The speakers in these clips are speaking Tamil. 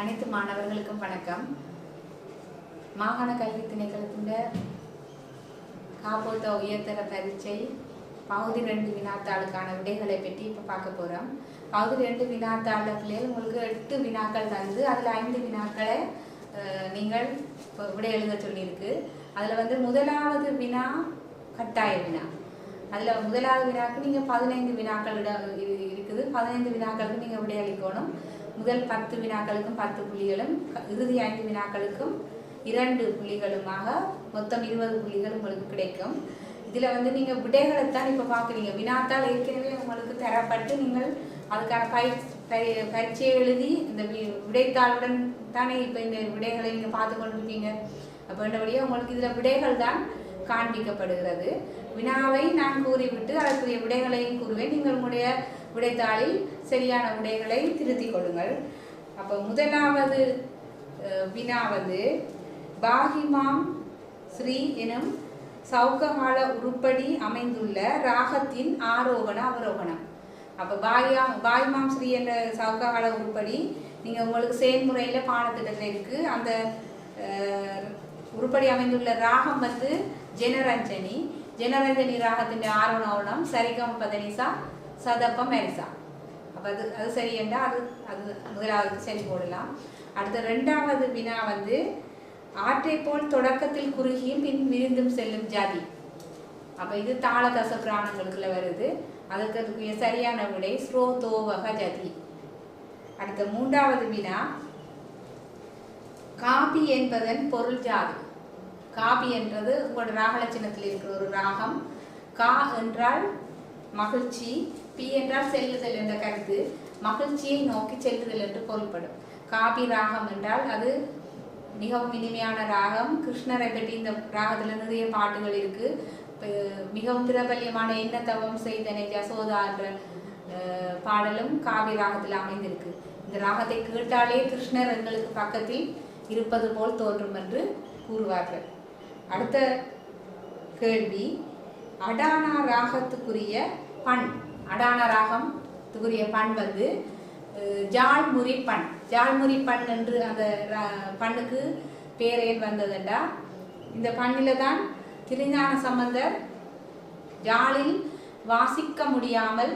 அனைத்து மாணவர்களுக்கும் வணக்கம். மாகாண கல்வி திணைக்களத்தின் காப்போத்த உயர்தர பரீட்சை பகுதி 2 வினாத்தாளுக்கான விடைகளை பற்றி இப்போ பார்க்க போகிறோம். பகுதி 2 வினாத்தாள் பிள்ளைகள் உங்களுக்கு 8 வினாக்கள் தந்து அதில் 5 வினாக்களை நீங்கள் விடை எழுத சொல்லியிருக்கு. அதில் முதலாவது வினா கட்டாய வினா. அதில் முதலாவது வினாக்கு நீங்கள் 15 வினாக்கள் இருக்குது. 15 வினாக்களுக்கு நீங்கள் விடையளிக்கணும். முதல் 10 வினாக்களுக்கும் 10 புள்ளிகளும், இறுதி 5 வினாக்களுக்கும் 2 புள்ளிகளுமாக மொத்தம் 20 புள்ளிகள் உங்களுக்கு கிடைக்கும். இதில் நீங்கள் விடைகளைத்தான் இப்போ பார்க்குறீங்க. வினாத்தால் ஏற்கனவே உங்களுக்கு தரப்பட்டு நீங்கள் அதுக்கான பரீட்சையை எழுதி இந்த விடைத்தாளுடன் தானே இப்போ இந்த விடைகளை நீங்கள் பார்த்து கொண்டிருப்பீங்க. அப்படின்றபடியே உங்களுக்கு இதில் விடைகள் தான் காண்பிக்கப்படுகிறது. வினாவை நான் கூறிவிட்டு அதற்குரிய விடைகளையும் கூறுவேன். நீங்கள் உங்களுடைய விடைத்தாளில் சரியான விடைகளை திருத்திக் கொள்ளுங்கள். அப்போ முதலாவது வினா பாகிமாம் ஸ்ரீ எனும் சௌககால உருப்படி அமைந்துள்ள ராகத்தின் ஆரோகண அவரோகணம். அப்போ பாகிமாம் ஸ்ரீ என்ற சௌககால உருப்படி நீங்கள் உங்களுக்கு செயல்முறையில் பாடத்திட்டத்தில் இருக்குது. அந்த உருப்படி அமைந்துள்ள ராகம் ஜனரஞ்சனி. ஜனரஞ்சனி ராகத்தின் ஆரோகணம் சரிகம் பதனிசா சதப்பம் மெரிசா. அப்போ அது சரி என்றால் அது முதலாவது சரி போடலாம். அடுத்த 2வது வினா ஆற்றை போல் தொடக்கத்தில் குறுகியும் பின் விரிந்தும் செல்லும் ஜாதி. அப்போ இது தாள தச பிராணங்களுக்குள்ள வருது. அதற்கு சரியான விடை ஸ்ரோதோவக ஜதி. அடுத்த 3வது வினா காபி என்பதன் பொருள் ஜாதி. காபி என்றது உங்களோட ராகலட்சணத்தில் இருக்கிற ஒரு ராகம். கா என்றால் மகிழ்ச்சி, பி என்றால் செல்லுதல் என்ற கருத்து. மகிழ்ச்சியை நோக்கி செல்லுதல் என்று பொருள்படும். காபி ராகம் என்றால் அது மிகவும் இனிமையான ராகம். கிருஷ்ணரை பற்றி இந்த ராகத்தில் நிறைய பாட்டுகள் இருக்கு. மிகவும் பிரபல்யமான என்ன தவம் செய்தனை யசோதா என்ற பாடலும் காவி ராகத்தில் அமைந்திருக்கு. இந்த ராகத்தை கேட்டாலே கிருஷ்ணர் எங்களுக்கு பக்கத்தில் இருப்பது போல் தோன்றும் என்று கூறுவார்கள். அடுத்த கேள்வி அடானா ராகத்துக்குரிய பண். அடானா ராகத்துக்குரிய பண் ஜாழ்முறி பண். ஜாழ்முறி பண் என்று அந்த பண்ணுக்கு பேர் ஏன் வந்ததுண்டா, இந்த பண்ணில் தான் திருஞான சம்பந்தர் ஜாழில் வாசிக்க முடியாமல்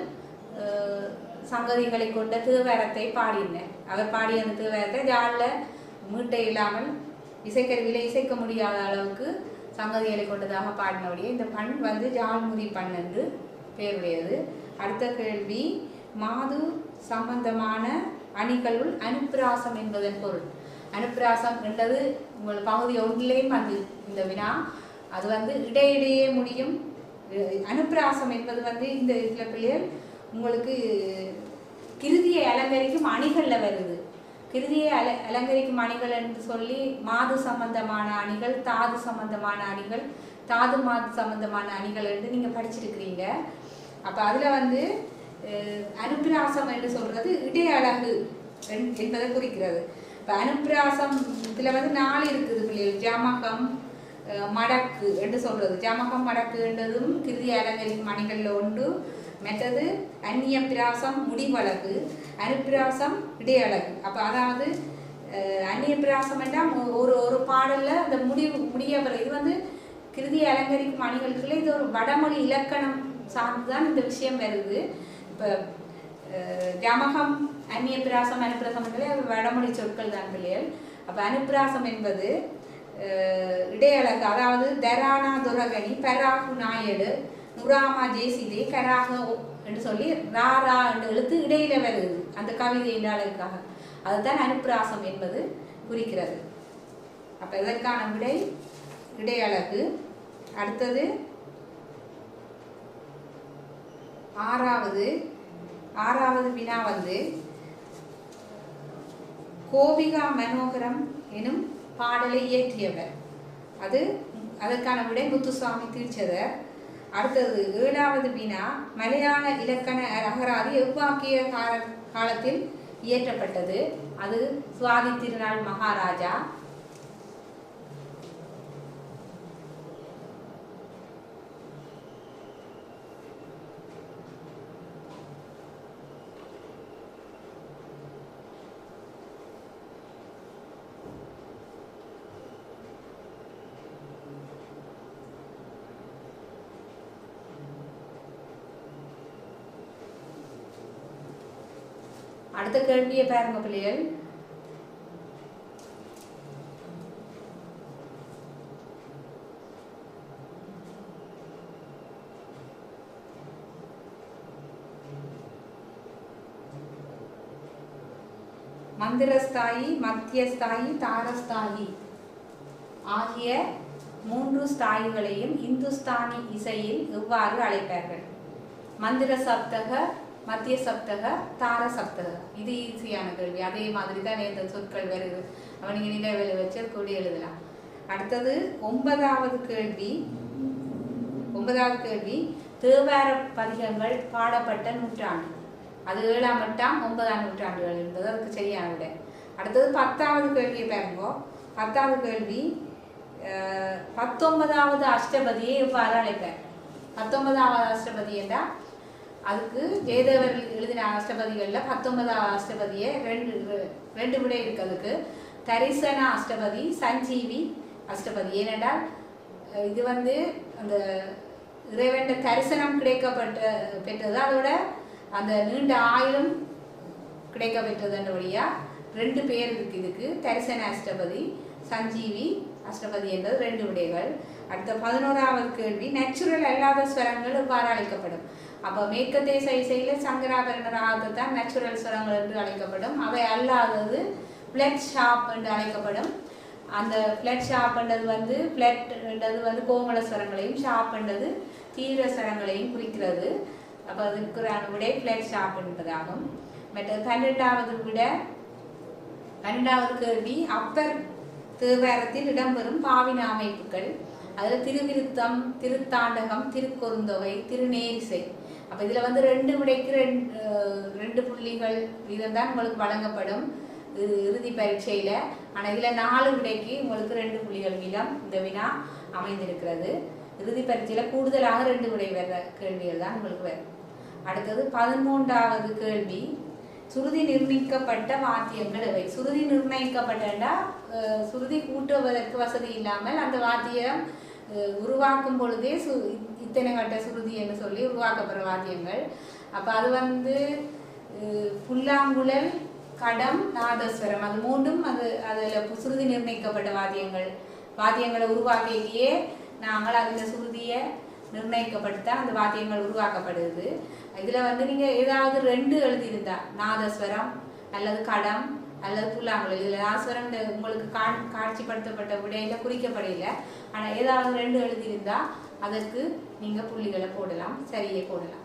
சங்கதிகளை கொண்ட தேவாரத்தை பாடினார். அவர் பாடிய அந்த தேவாரத்தை ஜாழில் மீட்டை இல்லாமல் இசைக்கருவியில் இசைக்க முடியாத அளவுக்கு சங்கதிகளை கொண்டதாக பாடினபடியே இந்த பண் ஜாழ்முறி பண் என்று பெயருடையது. அடுத்த கேள்வி மாது சம்பந்தமான அணிகளுள் அனுப்பிராசம் என்பதன் பொருள். அனுப்பிராசம் என்றது உங்கள் பகுதி 1 இந்த வினா. அது இடையிடையே முடியும். அனுப்பிராசம் என்பது இந்த இதில் பிள்ளைகள் உங்களுக்கு கிருதியை அலங்கரிக்கும் அணிகளில் வருது. கிருதியை அலங்கரிக்கும் அணிகள் என்று சொல்லி மாது சம்பந்தமான அணிகள், தாது சம்பந்தமான அணிகள், தாது மாது சம்பந்தமான அணிகள் என்று நீங்கள் படிச்சிருக்கிறீங்க. அப்போ அதில் அனுப்பிராசம் என்று சொல்றது இடை அழகு என்பதை குறிக்கிறது. இப்போ அனுப்பிராசம் இதில் 4 இருக்குது பிள்ளைகள். ஜமகம் மடக்கு என்று சொல்றது. ஜமகம் மடக்கு என்றதும் கிருதி அலங்கரிக்கும் அணிகளில் ஒன்று. மற்றது அந்நிய பிராசம் முடிவழகு, அனுப்பிராசம் இடையழகு. அப்போ அதாவது அந்நிய பிராசம் என்றால் ஒரு பாடலில் அந்த முடிய இது கிருதி அலங்கரிக்கும் அணிகளுக்குள்ள இது ஒரு வடமொழி இலக்கணம் சார்ந்துதான் இந்த விஷயம் வருது. இப்போ ஜமகம் அந்நிய பிராசம் அனுப்பிராசம் என்பது வடமொழி சொற்கள் தான் பிள்ளைகள். அப்போ அனுப்பிராசம் என்பது இடையழகு. அதாவது தரானா துரகணி பராகு நாயடு நுராமா ஜேசிதே கராக என்று சொல்லி ராரா என்று எழுத்து இடையில வருது அந்த கவிதை என்ற அழகுக்காக. அதுதான் அனுப்பிராசம் என்பது குறிக்கிறது. அப்போ இதற்கான விடை இடையழகு. அடுத்தது 6வது வினா கோபிகா மனோகரம் எனும் பாடலை இயற்றியவர். அதற்கான விடை முத்துசுவாமி தீட்சிதர். அடுத்தது 7வது வினா மலையாள இலக்கண அகராதி எவ்வாக்கிய காலத்தில் இயற்றப்பட்டது. அது சுவாதி திருநாள் மகாராஜா. அடுத்த கேள்வியை பாருங்க பிள்ளைகள். மந்திரஸ்தாயி, மத்தியஸ்தாயி, தாரஸ்தாயி ஆகிய 3 ஸ்தாயிகளையும் இந்துஸ்தானி இசையில் எவ்வாறு அழைப்பார்கள்? மந்திர சப்தக, மத்திய சப்தக, தார சப்தக. இது ஈஸியான கேள்வி. அதே மாதிரி தான் இந்த சொற்கள் வருது. அவனுக்கு நினைவில் வச்சு கூட எழுதலாம். அடுத்தது 9வது கேள்வி. 9வது கேள்வி, தேவார பதிகங்கள் பாடப்பட்ட நூற்றாண்டு. அது 7ஆம் எட்டாம் 9ஆம் நூற்றாண்டுகள் என்பது அதுக்கு சரியான விட. அடுத்தது 10வது கேள்வியை பாருங்க. 10வது கேள்வி, 19வது அஷ்டபதியை எவ்வாறு அழைப்பார்? 19வது அஷ்டபதி என்றால் அதுக்கு ஜெயதேவர் எழுதின அஷ்டபதிகளில் 19வது அஷ்டபதியை ரெண்டு விடை இருக்கு. அதுக்கு தரிசன அஷ்டபதி, சஞ்சீவி அஷ்டபதி. ஏனென்றால் இது வந்து அந்த இறைவன் தரிசனம் பெற்றது, அதோட அந்த நீண்ட ஆயுளும் கிடைக்க பெற்றதுன்றபடியா 2 பேர் இருக்கு இதுக்கு. தரிசன அஷ்டபதி, சஞ்சீவி அஷ்டபதி என்பது 2 விடைகள். அடுத்த 11வது கேள்வி, நேச்சுரல் அல்லாத ஸ்வரங்கள் எவ்வாறு அழைக்கப்படும்? அப்போ மேற்கத்தேச இசையில சங்கராபரண ராகத்தை தான் நேச்சுரல் ஸ்வரங்கள் என்று அழைக்கப்படும். அவை அல்லாதது பிளட் ஷாப் என்று அழைக்கப்படும். அந்த பிளட் ஷாப் என்றது வந்து பிளட் என்றது வந்து கோமள ஸ்வரங்களையும், ஷாப் என்றது தீவிர ஸ்வரங்களையும் குறிக்கிறது. அப்போ அதுக்கு விடை பிளட் ஷாப் என்பதாகும். மற்ற 12வது கேள்வி, அப்பர் தேவாரத்தில் இடம்பெறும் பாவின அமைப்புகள். அதில் திருவிருத்தம், திருத்தாண்டகம், திருக்கொருந்தொகை, திருநேரிசை. அப்போ இதில் வந்து 2 விடைக்கு 2 புள்ளிகள் வீதம் தான் உங்களுக்கு வழங்கப்படும் இறுதி பரீட்சையில். ஆனால் இதில் 4 விடைக்கு உங்களுக்கு 2 புள்ளிகள் வீதம் இந்த வினா அமைந்திருக்கிறது. இறுதி பரீட்சையில் கூடுதலாக 2 விடை வர கேள்விகள் தான் உங்களுக்கு வரும். அடுத்தது 13வது கேள்வி, சுருதி நிர்ணயிக்கப்பட்ட வாத்தியங்கள் எவை? சுருதி நிர்ணயிக்கப்பட்டா சுருதி கூட்டுவதற்கு வசதி இல்லாமல் அந்த வாத்தியம் உருவாக்கும் பொழுதே இத்தனை கட்ட சுருதி என்று சொல்லி உருவாக்கப்படுற வாத்தியங்கள். அப்போ அது வந்து புல்லாங்குழல், கடம், நாதஸ்வரம். அது 3ம் அதில் சுருதி நிர்ணயிக்கப்பட்ட வாத்தியங்களை உருவாக்கியே நாங்கள் அதில் சுருதியை நிர்ணயிக்கப்பட்டுத்தான் அந்த வாத்தியங்கள் உருவாக்கப்படுது. இதில் வந்து நீங்கள் ஏதாவது 2 எழுதியிருந்தா, நாதஸ்வரம் அல்லது கடம் அல்லது புல்லாங்குழல், இதில் நாதஸ்வரம் உங்களுக்கு காட்சிப்படுத்தப்பட்ட விடையில் குறிக்கப்படலை. ஆனால் ஏதாவது 2 எழுதியிருந்தா அதற்கு நீங்கள் புள்ளிகளை போடலாம், சரியை போடலாம்.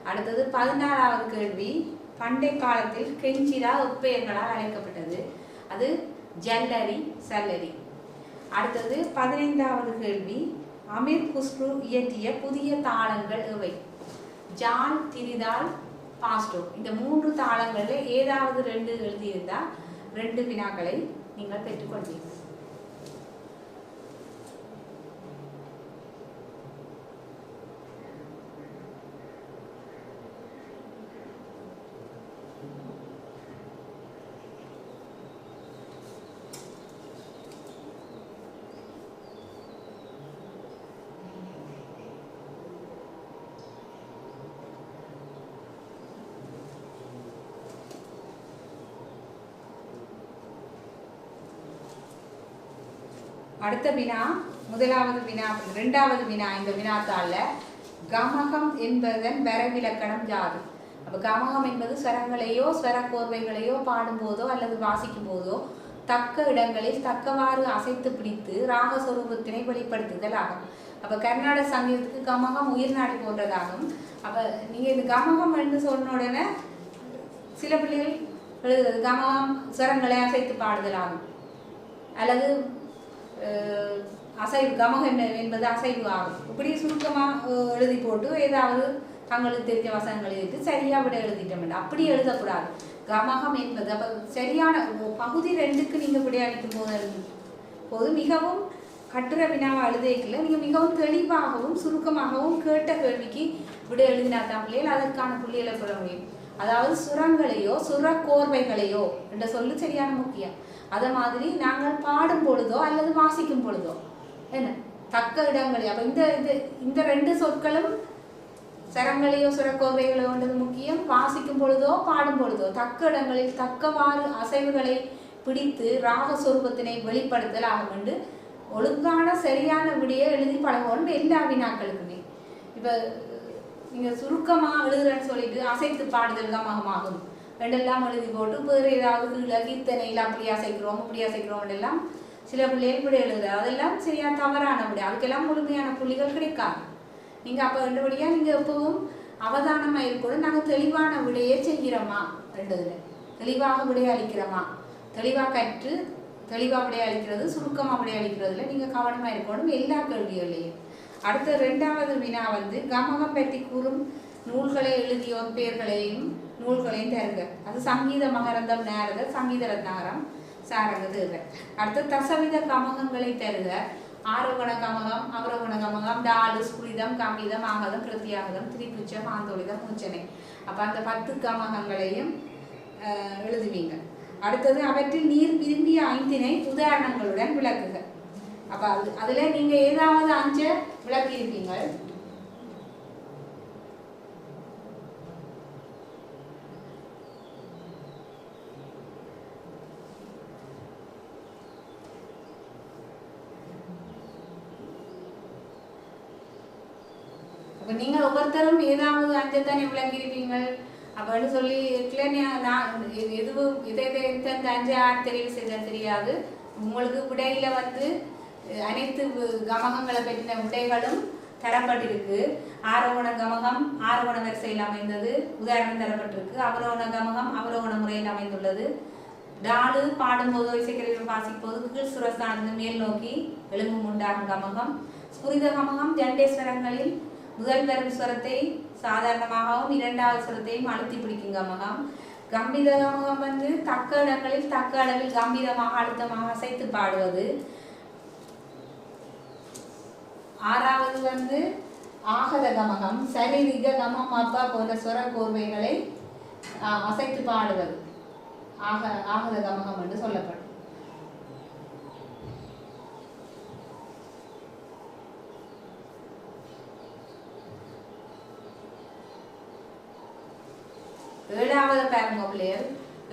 அடுத்தது 14வது கேள்வி, பண்டை காலத்தில் கெஞ்சிரா எப்பெயர்களால் அழைக்கப்பட்டது? அது ஜல்லரி, சல்லரி. அடுத்தது 15வது கேள்வி, அமீர் குஸ்ரு இயற்றிய புதிய தாளங்கள் எவை? ஜான், திரிதால், பாஸ்டோ. இந்த 3 தாளங்களில் ஏதாவது 2 எழுதியிருந்தால் 2 வினாக்களை நீங்கள் பெற்றுக்கொள்வீர்கள். அடுத்த வினா, முதலாவது வினா, 2வது வினா. இந்த வினாத்தால கமகம் என்பதன் வரவிலக்கணம் யாது? அப்போ கமகம் என்பது ஸ்வரங்களையோ ஸ்வரக்கோர்வைகளையோ பாடும்போதோ அல்லது வாசிக்கும் போதோ தக்க இடங்களில் தக்கவாறு அசைத்து பிடித்து ராகஸ்வரூபத்தினை வெளிப்படுத்துதல் ஆகும். அப்போ கர்நாடக சங்கீதத்துக்கு கமகம் உயிர்நாடி போன்றதாகும். அப்போ நீங்கள் இந்த கமகம் என்று சொன்ன உடனே சில பிள்ளைகள் எழுதுறது கமகம் ஸ்வரங்களை அசைத்து பாடுதல் ஆகும், அல்லது அசைவு, கமகம் என்பது அசைவு ஆகும். இப்படி சுருக்கமாக எழுதி போட்டு ஏதாவது தங்களுக்கு தெரிஞ்ச வசனங்கள் எழுதி சரியாக விட எழுதிட்டோம். அப்படி எழுதக்கூடாது. கமகம் என்பது அப்போ சரியான பகுதி 2க்கு நீங்கள் விடையளிக்கும் போது மிகவும் கட்டுரை வினாவை எழுதிக்கல நீங்கள் மிகவும் தெளிவாகவும் சுருக்கமாகவும் கேட்ட கேள்விக்கு விட எழுதினா தான் பிள்ளைகள் அதற்கான புள்ளிகளை பெற முடியும். அதாவது சுரங்களையோ சுரக்கோர்வைகளையோ என்ற சொல்லு சரியான முக்கியம். அதை மாதிரி நாங்கள் பாடும் பொழுதோ அல்லது வாசிக்கும் பொழுதோ என்ன தக்க இடங்களே. அப்போ இந்த 2 சொற்களும் சரங்களையோ சுரக்கோவைகளோ என்றது முக்கியம். வாசிக்கும் பொழுதோ பாடும் பொழுதோ தக்க இடங்களில் தக்கவாறு அசைவுகளை பிடித்து ராக சொரூபத்தினை வெளிப்படுத்தல் ஆகும் என்று ஒழுங்கான சரியான விடையை எழுதி பழகணும் எல்லா வினாக்களுக்குமே. இப்போ நீங்கள் சுருக்கமாக எழுதுறேன்னு சொல்லிட்டு அசைத்து பாடுதல் கமகமாகும் ரெண்டெல்லாம் எழுதி போட்டு வேறு ஏதாவது கீழே கீர்த்தனையில் அப்படி அசைக்கிறோம் இப்படி அசைக்கிறோம் எல்லாம் சில பிள்ளைகள் இப்படி எழுதுறது அதெல்லாம் சரியா தவறான விடை. அதுக்கெல்லாம் முழுமையான புள்ளிகள் கிடைக்காது. நீங்கள் அப்போ ரெண்டுபடியாக நீங்கள் எப்பவும் அவதானமாக இருக்கணும். நாங்கள் தெளிவான விடையே செய்கிறோமா, ரெண்டுதுல தெளிவாக விடையளிக்கிறோமா, தெளிவாக கற்று தெளிவாக விடையளிக்கிறது சுருக்கமாக விடையளிக்கிறதுல நீங்கள் கவனமாக இருக்கணும் எல்லா கேள்விகளையும். அடுத்த 2வது வினா கமகம் பற்றி கூறும் நூல்களை எழுதியோர் பெயர்களையும் நூல்களையும் தருக. அது சங்கீத மகரந்தம் நேரத சங்கீத ரத்னாகரம் சாரங்க தருக. அடுத்த தசவித கமகங்களை தருக. ஆரோகண கமகம் அவரோகண கமகம் டாலு ஸ்புரிதம் கம்பிதம் ஆகதம் பிரத்தியாகதம் திரிபுச்சம் ஆந்தோலிதம் மூச்சனை. அப்போ அந்த 10 கமகங்களையும் எழுதுவீங்க. அடுத்தது அவற்றில் நீர் விரும்பிய 5 உதாரணங்களுடன் விளக்குக. அப்போ அதில் நீங்கள் ஏதாவது 5 விளக்கி இருப்பீங்க. அப்போ நீங்கள் ஒவ்வொருத்தரும் ஏதாவது 5 தானே விளக்கியிருப்பீங்க. அப்படின்னு சொல்லி நான் எதுவும் இதை இந்த 5 யார் தெரிவு செய்த தெரியாது. உங்களுக்கு விடையில அனைத்து கமகங்களை பற்றின விடைகளும் தரப்பட்டிருக்கு. ஆரோகண கமகம் ஆரோகண வரிசையில் அமைந்தது உதாரணம் தரப்பட்டிருக்கு. அவரோகண கமகம் அவரோகண முறையில் அமைந்துள்ளது. டாலு பாடும்போதோ இசைக்கருவிகள் வாசிப்போது கீழ் சுரஸ்தானது மேல் நோக்கி எலும்பும் உண்டாகும் கமகம். ஸ்புரித கமகம் ஜண்டேஸ்வரங்களில் முதல் வரும் ஸ்வரத்தை சாதாரணமாகவும் 2வது ஸ்வரத்தையும் அழுத்தி பிடிக்கும் கமகம். கம்பீர கமகம் தக்க இடங்களில் தக்க அளவில் கம்பீரமாக அழுத்தமாக அசைத்து பாடுவது. 6வது ஆகத கமகம் சரி ரிக கமம் அப்பா போன்ற ஸ்வர கோர்வைகளை அசைத்து பாடுவது ஆகத கமகம் என்று சொல்லப்படும். ஏழாவது பாருங்க பிள்ளைகள்.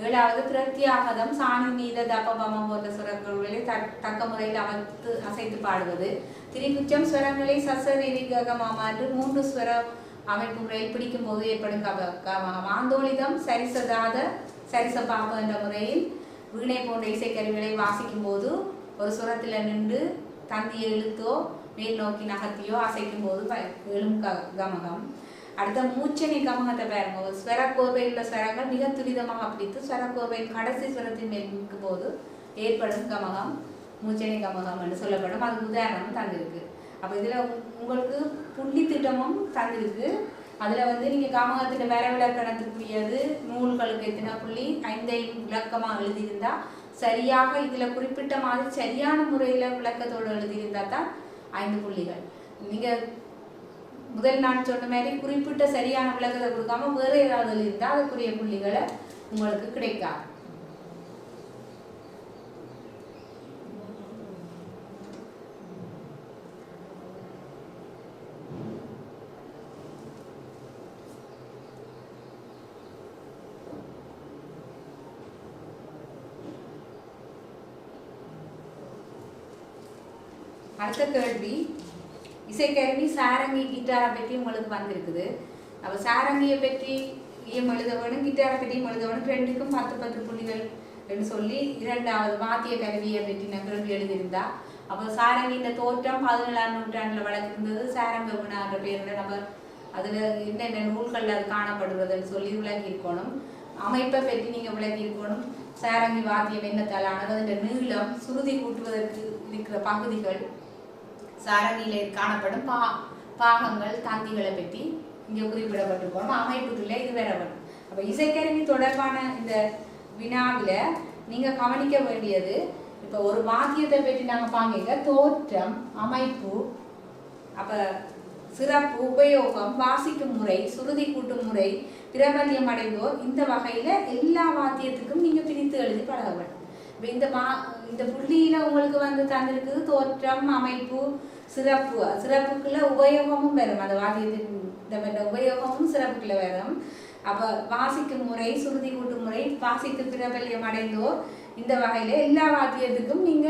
7வது பிரத்யாகதம் சாணி நீத தப்பபமம் போன்ற சுரங்களை தக்க முறையில் அமைத்து அசைத்து பாடுவது. திரிகுச்சம் ஸ்வரங்களை சசரிகமாக மாற்று 3 ஸ்வர அமைப்பு முறையில் பிடிக்கும் போது ஏற்படும் கமகம். ஆந்தோலிதம் சரிசதாத சரிசபாப என்ற முறையில் வீணை போன்ற இசைக்கருவிகளை வாசிக்கும் போது ஒரு சுரத்தில் நின்று தந்தியை இழுத்தோ மேல் நோக்கி நகர்த்தியோ அசைக்கும் போது எழும் கமகம். அடுத்த மூச்சனை கமகத்தை பாருங்க. ஸ்வரக்கோர்வையில் உள்ள ஸ்வரங்கள் மிக துரிதமாக பிடித்து ஸ்வரக்கோர்வையில் கடைசி ஸ்வரத்தின் மேல் நிற்கும் போது ஏற்படும் கமகம் மூச்சனை கமகம் என்று சொல்லப்படும். அதுக்கு உதாரணம் தந்திருக்கு. அப்போ இதில் உங்களுக்கு புள்ளி திட்டமும் தந்திருக்கு. அதில் நீங்கள் கமகத்தின் வரைவிலக்கணத்துக்குரியது நூல்களுக்கு எத்தனை புள்ளி 5ஐயும் விளக்கமாக எழுதியிருந்தா சரியாக இதில் குறிப்பிட்ட மாதிரி சரியான முறையில் விளக்கத்தோடு எழுதியிருந்தா தான் 5 புள்ளிகள். நீங்கள் முதல் நான் சொன்ன மாதிரி குறிப்பிட்ட சரியான விளக்கத்தை கொடுக்காம வேறு ஏதாவது இருந்தால் அதுக்குரிய புள்ளிகளை உங்களுக்கு கிடைக்காது. அடுத்த கேள்வி இசைக்கருவி சாரங்கி கிட்டாரை பற்றி உங்களுக்கு வந்திருக்குது. அப்போ சாரங்கியை பற்றி எழுத வேணும் கிட்டாரை பற்றியும் எழுத வேணும். 2க்கும் 10 புள்ளிகள் என்று சொல்லி 2வது வாத்திய கருவியை பற்றி நான் கேள்வி எழுதியிருந்தா. அப்போ சாரங்கியின் தோற்றம் 17ஆம் நூற்றாண்டில் வளர்க்கிருந்தது. சாரங்க வினான்ற பேரில் நம்ம அதில் என்னென்ன நூல்கள் அது காணப்படுறதுன்னு சொல்லி விளக்கியிருக்கணும். அமைப்பை பற்றி நீங்கள் விளக்கியிருக்கணும். சாரங்கி வாத்தியம் என்னத்தாலானது அதன் நீளம் சுருதி கூட்டுவதற்கு இருக்கிற பகுதிகள் சாரங்கியில் காணப்படும் பாகங்கள் தந்திகளை பற்றி இங்கே குறிப்பிடப்பட்டிருக்கணும். அமைப்புக்குள்ளே இது வேற வரும். அப்போ இசைக்கருவி தொடர்பான இந்த வினாவில் நீங்கள் கவனிக்க வேண்டியது இப்போ ஒரு வாத்தியத்தை பற்றி நாங்கள் பாங்க தோற்றம் அமைப்பு அப்போ சிறப்பு உபயோகம் வாசிக்கும் முறை சுருதி கூட்டும் முறை பிரபல்யம் அடைந்தோர் இந்த வகையில் எல்லா வாத்தியத்துக்கும் நீங்கள் பிரித்து எழுதி பழக வேண்டும். இப்போ இந்த புள்ளியில உங்களுக்கு வந்து தந்திருக்குது தோற்றம், அமைப்பு, சிறப்பு. சிறப்புக்குள்ள உபயோகமும் வரும். அந்த வாத்தியத்தின் உபயோகமும் சிறப்புக்குள்ள வரும். அப்ப வாசிக்கும் முறை, சுருதி கூட்டும் முறை, வாசித்து பிரபல்யம் அடைந்தோர் இந்த வகையில எல்லா வாத்தியத்துக்கும் நீங்க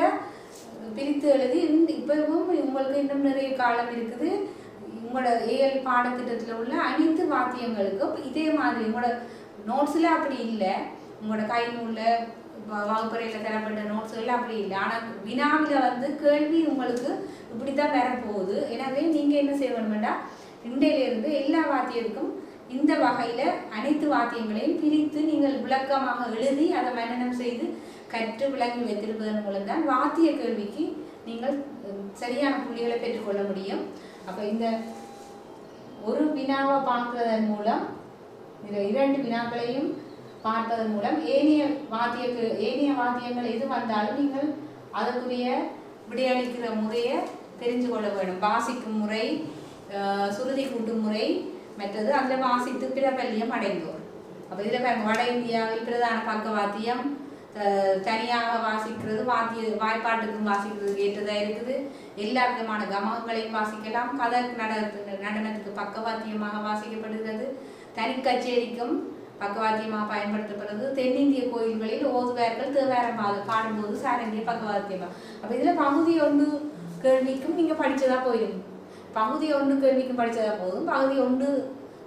பிரித்து எழுதி இப்பவும் உங்களுக்கு இன்னும் நிறைய காலம் இருக்குது. உங்களோட ஏஎல் பாடத்திட்டத்தில் உள்ள அனைத்து வாத்தியங்களுக்கும் இதே மாதிரி உங்களோட நோட்ஸில் அப்படி இல்லை. உங்களோட கை நூலில் வகுப்பறையில் தரப்பட்ட நோட்ஸ்கள் அப்படி இல்லை. ஆனால் வினாவில் வந்து கேள்வி உங்களுக்கு இப்படி தான் வரப்போகுது. எனவே நீங்கள் என்ன செய்ய வேணுமெண்டா இன்றையிலிருந்து எல்லா வாத்தியத்துக்கும் இந்த வகையில் அனைத்து வாத்தியங்களையும் பிரித்து நீங்கள் விளக்கமாக எழுதி அதை மனனம் செய்து கற்று விளங்கி வைத்திருப்பதன் மூலம் தான் வாத்திய கேள்விக்கு நீங்கள் சரியான புள்ளிகளை பெற்றுக்கொள்ள முடியும். அப்போ இந்த ஒரு வினாவை பார்க்கறதன் மூலம் இந்த 2 வினாக்களையும் பார்ப்பதன் மூலம் ஏனைய வாத்தியங்கள் எது வந்தாலும் நீங்கள் அதற்குரிய விடையளிக்கிற முறையை தெரிஞ்சு கொள்ள வேண்டும். வாசிக்கும் முறை, சுருதி கூட்டும் முறை, மற்றது அதில் வாசித்து பிரபல்யம் அடைந்தோர். அப்போ இதில் பாருங்க, வட இந்தியாவில் பிரதான பக்க வாத்தியம் தனியாக வாசிக்கிறது, வாய்ப்பாட்டுக்கும் வாசிக்கிறது ஏற்றதாக இருக்குது. எல்லா விதமான கமகங்களையும் வாசிக்கலாம். கதக் நடனத்துக்கு பக்கவாத்தியமாக வாசிக்கப்படுகிறது. தனி கச்சேரிக்கும் பக்கவாத்தியமாக பயன்படுத்தப்படுறது. தென்னிந்திய கோயில்களில் ஓதுவார்கள் தேவாரம் பாடும்போது சாரங்கிய பக்கவாத்தியமாக. அப்போ இதில் பகுதி 1 கேள்விக்கும் நீங்கள் படித்ததாக போயிடும். பகுதி 1 கேள்விக்கும் படித்ததாக போதும். பகுதி 1,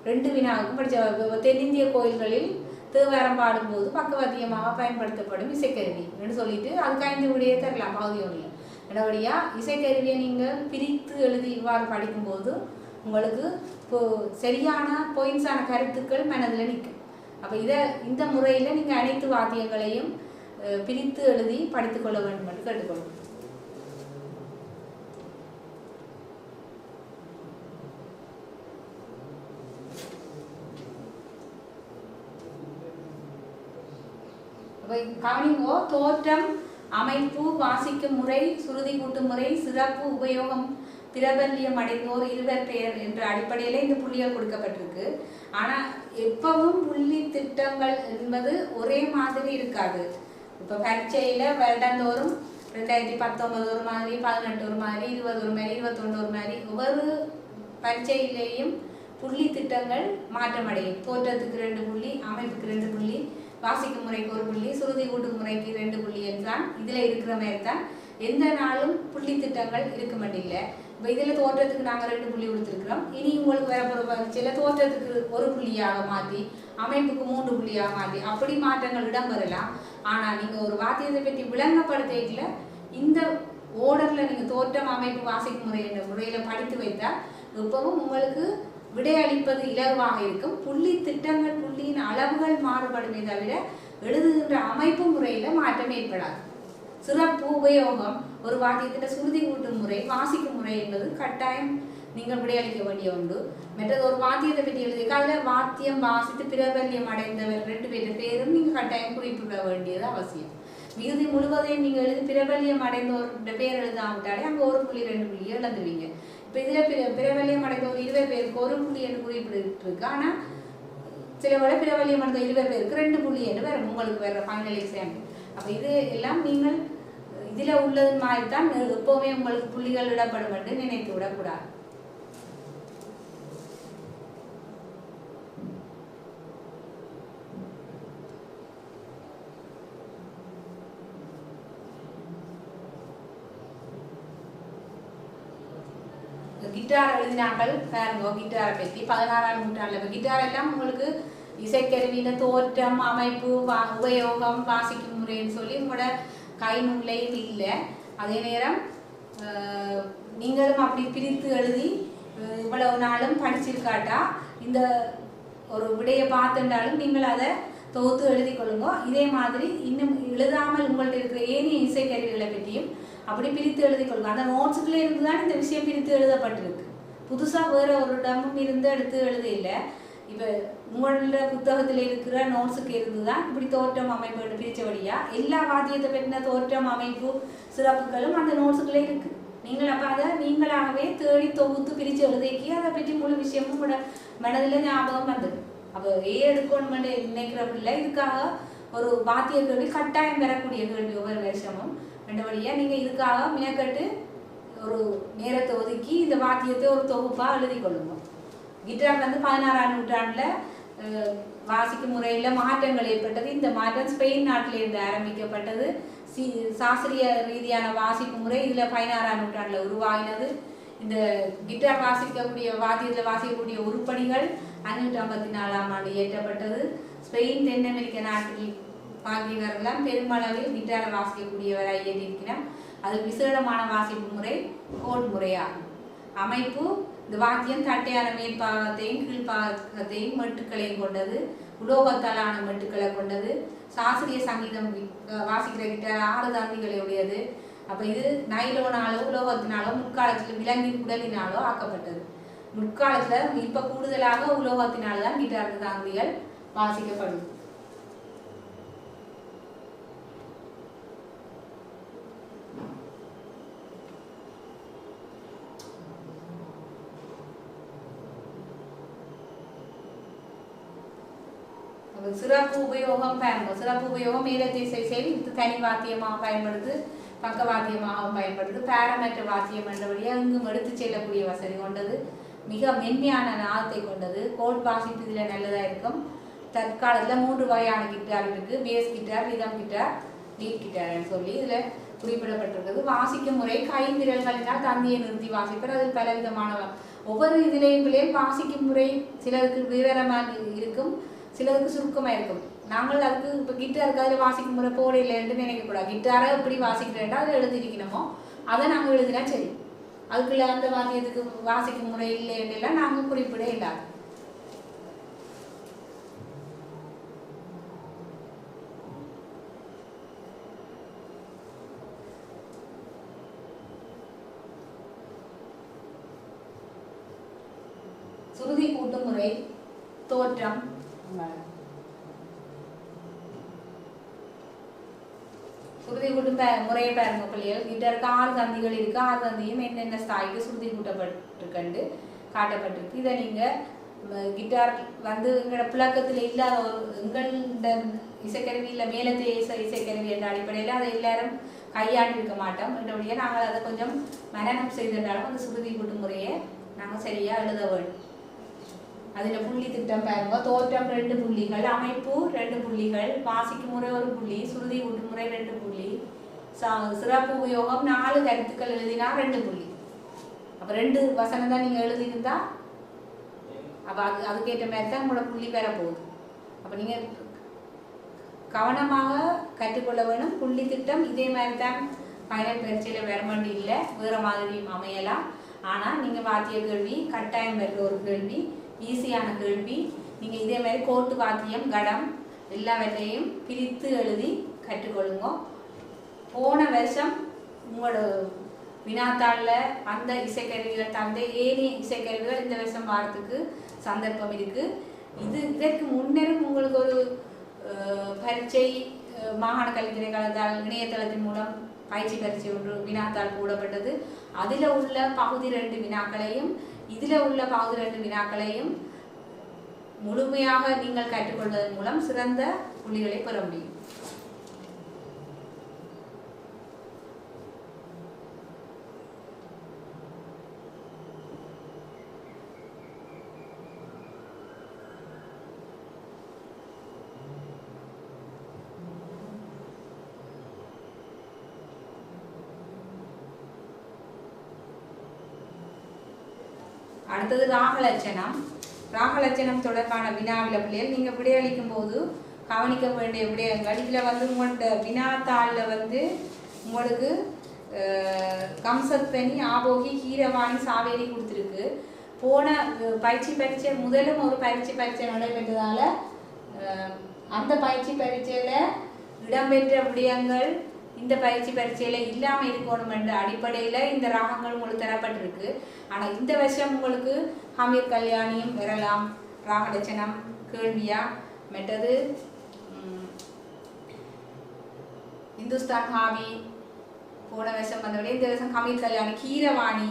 2 வினாவுக்கும் படித்த தென்னிந்திய கோயில்களில் தேவாரம் பாடும்போது பக்கவாத்தியமாக பயன்படுத்தப்படும் இசைக்கருவி என்று சொல்லிட்டு அதுக்கு 5 விடையை தரலாம் பகுதி 1. நல்லபடியாக இசைக்கருவியை நீங்கள் பிரித்து எழுதி இவ்வாறு படிக்கும்போது உங்களுக்கு சரியான பாயிண்ட்ஸான கருத்துக்கள் மனதில் நிற்கும். அப்போ இந்த முறையில் நீங்கள் அனைத்து வாத்தியங்களையும் பிரித்து எழுதி படித்துக்கொள்ள வேண்டும் என்று கேட்டுக்கொள்ளும். கவனிங்கோ, தோற்றம், அமைப்பு, வாசிக்கும் முறை, சுருதி கூட்டும் முறை, சிறப்பு, உபயோகம், பிரபல்யம் அடைந்தோர், இருவர் பெயர் என்ற அடிப்படையில் இந்த புள்ளிகள் கொடுக்கப்பட்டிருக்கு. ஆனால் எப்பவும் புள்ளி திட்டங்கள் என்பது ஒரே மாதிரி இருக்காது. இப்போ பரீட்சையில் வருடந்தோறும் 2019 ஒரு மாதிரி, 18 ஒரு மாதிரி, 20 ஒரு மாதிரி, 21 ஒரு மாதிரி ஒவ்வொரு பரீட்சையிலேயும் புள்ளி திட்டங்கள் மாற்றமடையும். தோற்றத்துக்கு 2 புள்ளி, அமைப்புக்கு 2 புள்ளி, வாசிக்கும் முறைக்கு 1 புள்ளி, சுருதி கூட்டும் முறைக்கு 2 புள்ளி என்றால் இதில் இருக்கிற மாதிரி தான் எந்த நாளும் புள்ளி திட்டங்கள் இருக்க மாட்டில்லை. இப்போ இதில் தோற்றத்துக்கு நாங்கள் 2 புள்ளி கொடுத்துருக்குறோம். இனி உங்களுக்கு வரப்போகிற பரீட்சையில் தோற்றத்துக்கு 1 புள்ளியாக மாற்றி, அமைப்புக்கு 3 புள்ளியாக மாற்றி அப்படி மாற்றங்கள் இடம்பெறலாம். ஆனால் நீங்கள் ஒரு வாத்தியத்தை பற்றி விளங்கப்படுத்திக்கல இந்த ஓர்டரில் நீங்கள் தோற்றம், அமைப்பு, வாசிக்கும் முறை என்ற முறையில் படித்து வைத்தால் எப்பவும் உங்களுக்கு விடையளிப்பது இலகுவாக இருக்கும். புள்ளி திட்டங்கள், புள்ளியின் அளவுகள் மாறுபடுமே தவிர எழுதுகின்ற அமைப்பு முறையில் மாற்றம் ஏற்படாது. சிறப்பு, உபயோகம், ஒரு வாத்தியத்தின் சுருதி கூட்டும் முறை, வாசிக்கும் முறை என்பது கட்டாயம் நீங்கள் விடையளிக்க வேண்டிய ஒன்று. மற்றது ஒரு வாத்தியத்தை பற்றி எழுதியிருக்க அதில் வாத்தியம் வாசித்து பிரபல்யம் அடைந்தவர் 2 பேர் பேரும் நீங்கள் கட்டாயம் குறிப்பிட வேண்டியது அவசியம். மிகுதி முழுவதையும் நீங்கள் எழுதி பிரபல்யம் அடைந்தோர் பேர் எழுதாவிட்டாலே அங்கே 1 புள்ளி 2 புள்ளியை எழுதுவீங்க. இப்போ இதில் பிரபல்யம் அடைந்தோர் 20 பேருக்கு 1 புள்ளி என்று குறிப்பிட்டு. ஆனால் சில விட பிரபல்யம் அடைந்த 20 பேருக்கு 2 புள்ளி என்று வேறு உங்களுக்கு வேறு ஃபைனல் எக்ஸாம். அப்போ இது எல்லாம் நீங்கள் இதில் உள்ளது மாதிரி தான் எப்போவுமே உங்களுக்கு புள்ளிகள் இடப்படும் என்று நினைத்து விடக்கூடாது. கிட்டார் எழுதினாங்கள் பாருங்க. கிட்டாரை பற்றி 16ஆம் நூற்றாண்டில் கிட்டார் எல்லாம் உங்களுக்கு இசைக்கருவியில் தோற்றம், அமைப்பு, உபயோகம், வாசிக்கும் முறைன்னு சொல்லி உங்களோட கை நூலையும் இல்லை. அதே நேரம் நீங்களும் அப்படி பிரித்து எழுதி இவ்வளவு நாளும் படிச்சிருக்காட்டா இந்த ஒரு விடையை பார்த்துட்டாலும் நீங்கள் அதை தொகுத்து எழுதி கொள்ளுங்க. இதே மாதிரி இன்னும் எழுதாமல் உங்கள்கிட்ட இருக்கிற ஏனைய இசைக்கருவிகளை பற்றியும் அப்படி பிரித்து எழுதி கொள்ளுங்க. அந்த நோட்ஸுக்குள்ளே இருந்து தான் இந்த விஷயம் பிரித்து எழுதப்பட்டிருக்கு. புதுசாக வேறு ஒரு இடமும் இருந்து எடுத்து எழுத இல்லை. இப்போ உங்களோட புத்தகத்தில் இருக்கிற நோட்ஸுக்கு இருந்து தான் இப்படி தோற்றம், அமைப்பு பிரித்தபடியாக எல்லா வாத்தியத்தை பற்றின தோற்றம், அமைப்பு, சிறப்புகளும் அந்த நோட்ஸுக்குள்ளே இருக்குது. நீங்கள் அப்போ அதை நீங்களாகவே தேடி தொகுத்து பிரித்து எழுதிக்கி அதை பற்றி முழு விஷயமும் கூட மனதில் ஞாபகம் வந்தது. அப்போ எடுக்கணும்னு நினைக்கிற பிள்ளை இதுக்காக ஒரு வாத்திய கேள்வி கட்டாயம் பெறக்கூடிய கேள்வி ஒவ்வொரு வருஷமும் ரெண்டுபடியாக நீங்கள் இதுக்காக மினக்கட்டு ஒரு நேரத்தை ஒதுக்கி இந்த வாத்தியத்தை ஒரு தொகுப்பாக எழுதி கொள்ளுங்க. கிட்டார் வந்து 16ஆம் நூற்றாண்டில் வாசிக்கும் முறையில் மாற்றங்கள் ஏற்பட்டது. இந்த மாற்றம் ஸ்பெயின் நாட்டிலிருந்து ஆரம்பிக்கப்பட்டது. சாஸ்திரிய ரீதியான வாசிப்பு முறை இதில் 16ஆம் நூற்றாண்டில் உருவாகினது. இந்த கிட்டார் வாசிக்கக்கூடிய வாத்தியத்தில் வாசிக்கக்கூடிய உருப்படிகள் 554ஆம் ஆண்டு இயற்றப்பட்டது. ஸ்பெயின் தென் அமெரிக்க நாட்டில் ஆகியவர்கள்லாம் பெருமளவில் கிட்டாரை வாசிக்கக்கூடியவராக இயற்றியிருக்கிறார். அது விசேடமான வாசிப்பு முறை கோட் முறையாகும். அமைப்பு இந்த வாத்தியம் தட்டையான மேற்பாகத்தையும் கீழ்ப்பாகத்தையும் மெட்டுக்களையும் கொண்டது. உலோகத்தாலான மெட்டுக்களை கொண்டது. சாஸ்திரிய சங்கீதம் வாசிக்கிற கிட்டார் 6 தந்திகளை உடையது. அப்போ இது நைலோனாலோ உலோகத்தினாலோ முற்காலத்தில் விலங்கி உடலினாலோ ஆக்கப்பட்டது. முற்காலத்தில் இப்போ கூடுதலாக உலோகத்தினால தான் கிட்டார் தந்திகள் வாசிக்கப்படுது. சிறப்பு உபயோகம் பாருங்க. சிறப்பு உபயோகம் மேலத்திசை செயல் இது தனி வாத்தியமாக பயன்படுது, பக்க வாத்தியமாக பயன்படுது. பாரமற்ற வாத்தியம் என்றபடியாக இங்கும் எடுத்து செல்லக்கூடிய வசதி கொண்டது. மிக மென்மையான நாதத்தை கொண்டது. கோட் வாசிப்பு இதில் நல்லதாக இருக்கும். தற்காலத்தில் 3 வகையான கிட்டார் இருக்குது. Bass guitar, rhythm guitar, lead கிட்டார்னு சொல்லி இதில் குறிப்பிடப்பட்டிருக்கிறது. வாசிக்கும் முறை கை விரல்களினால் தந்தியை நிறுத்தி வாசிப்பர். அதில் பலவிதமான ஒவ்வொரு இதிலேயும் வாசிக்கும் முறை சிலருக்கு விவரமாக இருக்கும், சிலருக்கு சுருக்கமாக இருக்கும். நாங்கள் அதுக்கு இப்போ கிட்டாருக்கு அதில் வாசிக்கும் முறை போட இல்லைன்னு நினைக்கக்கூடாது. கிட்டாரை எப்படி வாசிக்கிறேன்டா அதில் எழுதிருக்கணுமோ அதை நாங்கள் எழுதினா சரி. அதுக்குள்ள அந்த வாத்தியத்துக்கு வாசிக்கும் முறை இல்லைன்னா நாங்கள் குறிப்பிட இல்லாது. சுருதி கூட்டும் முறை தோற்றம் சுருதி கூட்டும் முறையை பாருங்க பிள்ளைகள். கிட்டாருக்கு 6 தந்திகள் இருக்கு. 6 தந்தியும் என்னென்ன ஸ்தாய்க்கு சுருதி கூட்டப்பட்டிருக்கண்டு காட்டப்பட்டிருக்கு. இதை நீங்க கிட்டார் வந்து எங்களோட புழக்கத்தில் இல்லாத எங்களோட இசைக்கருவியில் மேலத்திய இசைக்கருவி என்ற அடிப்படையில் அதை எல்லாரும் கையாண்டு இருக்க மாட்டோம். என்றபடியே நாங்கள் அதை கொஞ்சம் மனனம் செய்திருந்தாலும் அந்த சுருதி கூட்டும் முறையை நாங்கள் சரியாக எழுத வேண்டும். அதில் புள்ளி திட்டம் பாருங்க. தோற்றம் 2 புள்ளிகள், அமைப்பு 2 புள்ளிகள், வாசிக்கும் முறை 1 புள்ளி, சுருதி கூட்டும் முறை 2 புள்ளி, சிறப்பு உபயோகம் 4 கருத்துக்கள் எழுதினா 2 புள்ளி. அப்போ 2 வசனம் தான் நீங்கள் எழுதியிருந்தா அப்போ அதுக்கேற்ற மாதிரி தான் உங்களோட புள்ளி பெற போகுது. அப்போ நீங்கள் கவனமாக கற்றுக்கொள்ள வேணும். புள்ளி திட்டம் இதே மாதிரி தான் ஃபைனல் பரீட்சையில் வர வேண்டி இல்லை, வேறு மாதிரியும் அமையலாம். ஆனால் நீங்கள் வாத்திய கேள்வி கட்டாயம் வருகிற ஒரு கேள்வி, ஈஸியான கேள்வி. நீங்கள் இதே மாதிரி கோட்டு வாத்தியம் கடம் எல்லாவற்றையும் பிரித்து எழுதி கற்றுக்கொள்ளுங்க. போன வருஷம் உங்களோட வினாத்தாளில் அந்த இசைக்கருவிகள் தந்தை ஏனைய இசைக்கருவிகள் இந்த வருஷம் வாரத்துக்கு சந்தர்ப்பம் இருக்குது. இதற்கு முன்னரும் உங்களுக்கு ஒரு பரீட்சை மாகாண கல்வித்துறை கலந்தால் இணையதளத்தின் மூலம் பயிற்சி பரீட்சை ஒன்று வினாத்தாள் போடப்பட்டது. அதில் உள்ள பகுதி 2 வினாக்களையும் இதில் உள்ள பகுதி 2 வினாக்களையும் முழுமையாக நீங்கள் கற்றுக்கொள்வதன் மூலம் சிறந்த புள்ளிகளை பெற முடியும். அடுத்தது ராகலட்சணம். ராகலட்சணம் தொடர்பான வினாவில பிள்ளைகள் நீங்கள் விடையளிக்கும் போது கவனிக்க வேண்டிய விடயங்கள் இதில் வந்து உங்களோட வினாத்தாளில் வந்து உங்களுக்கு கம்சத்வனி, ஆபோகி, கீரவாணி, சாவேரி கொடுத்துருக்கு. போன பரீட்சை முதலும் ஒரு பரீட்சை நடைபெற்றதால் அந்த பயிற்சி பரீட்சையில் இடம்பெற்ற விடயங்கள் இந்த பரீட்சையில் இல்லாமல் இருக்கணும் என்ற அடிப்படையில் இந்த ராகங்கள் உங்களுக்கு தரப்பட்டிருக்கு. ஆனால் இந்த வருஷம் உங்களுக்கு ஹமீர் கல்யாணியும் வரலாம் ராகலட்சணம் கேள்வியா. மற்றது இந்துஸ்தான் ஹாவி போன வருஷம் வந்தபடியே இந்த வருஷம் ஹமீர் கல்யாணி, கீரவாணி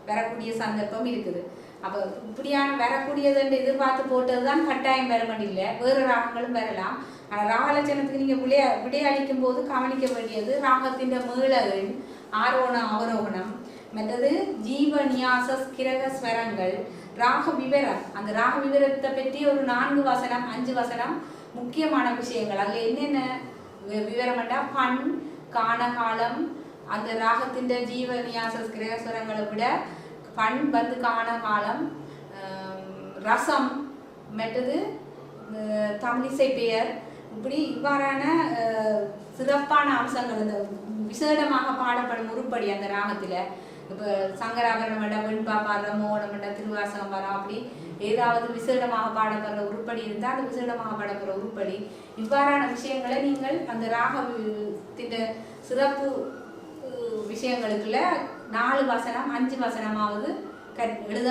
வரக்கூடிய சந்தர்ப்பம் இருக்குது. அப்போ இப்படியான வரக்கூடியதுன்னு எதிர்பார்த்து போட்டது தான் கட்டாயம் வர இல்லை, வேறு ராகங்களும் வரலாம். ஆனால் ராக லட்சணத்துக்கு நீங்கள் விடையளிக்கும் போது கவனிக்க வேண்டியது ராகத்தின் மீளகள், ஆரோணம் அவரோகணம், மற்றது ஜீவ நியாச கிரக ஸ்வரங்கள், ராக விவரம். அந்த ராக விவரத்தை பற்றி ஒரு 4 வசனம் 5 வசனம் முக்கியமான விஷயங்கள். அதில் என்னென்ன விவரம்டா பண், காணகாலம், அந்த ராகத்தின் ஜீவ நியாச கிரக ஸ்வரங்களை விட பண் வந்து காணகாலம், ரசம், மற்றது தமிழிசை பெயர், இப்படி இவ்வாறான சிறப்பான அம்சங்கள் இந்த விசேடமாக பாடப்படும் உருப்படி அந்த ராகத்தில். இப்போ சங்கராபரணம் வேண்டாம், வெண்பா பாடுறோம், மோனம் வேண்டாம், திருவாசகம் பாடுறோம், அப்படி ஏதாவது விசேடமாக பாடப்படுற உருப்படி இருந்தால் அந்த விசேடமாக பாடப்படுற உருப்படி, இவ்வாறான விஷயங்களை நீங்கள் அந்த ராகத்தின் சிறப்பு விஷயங்களுக்குள்ள 4 வசனம் 5 வசனமாவது எழுத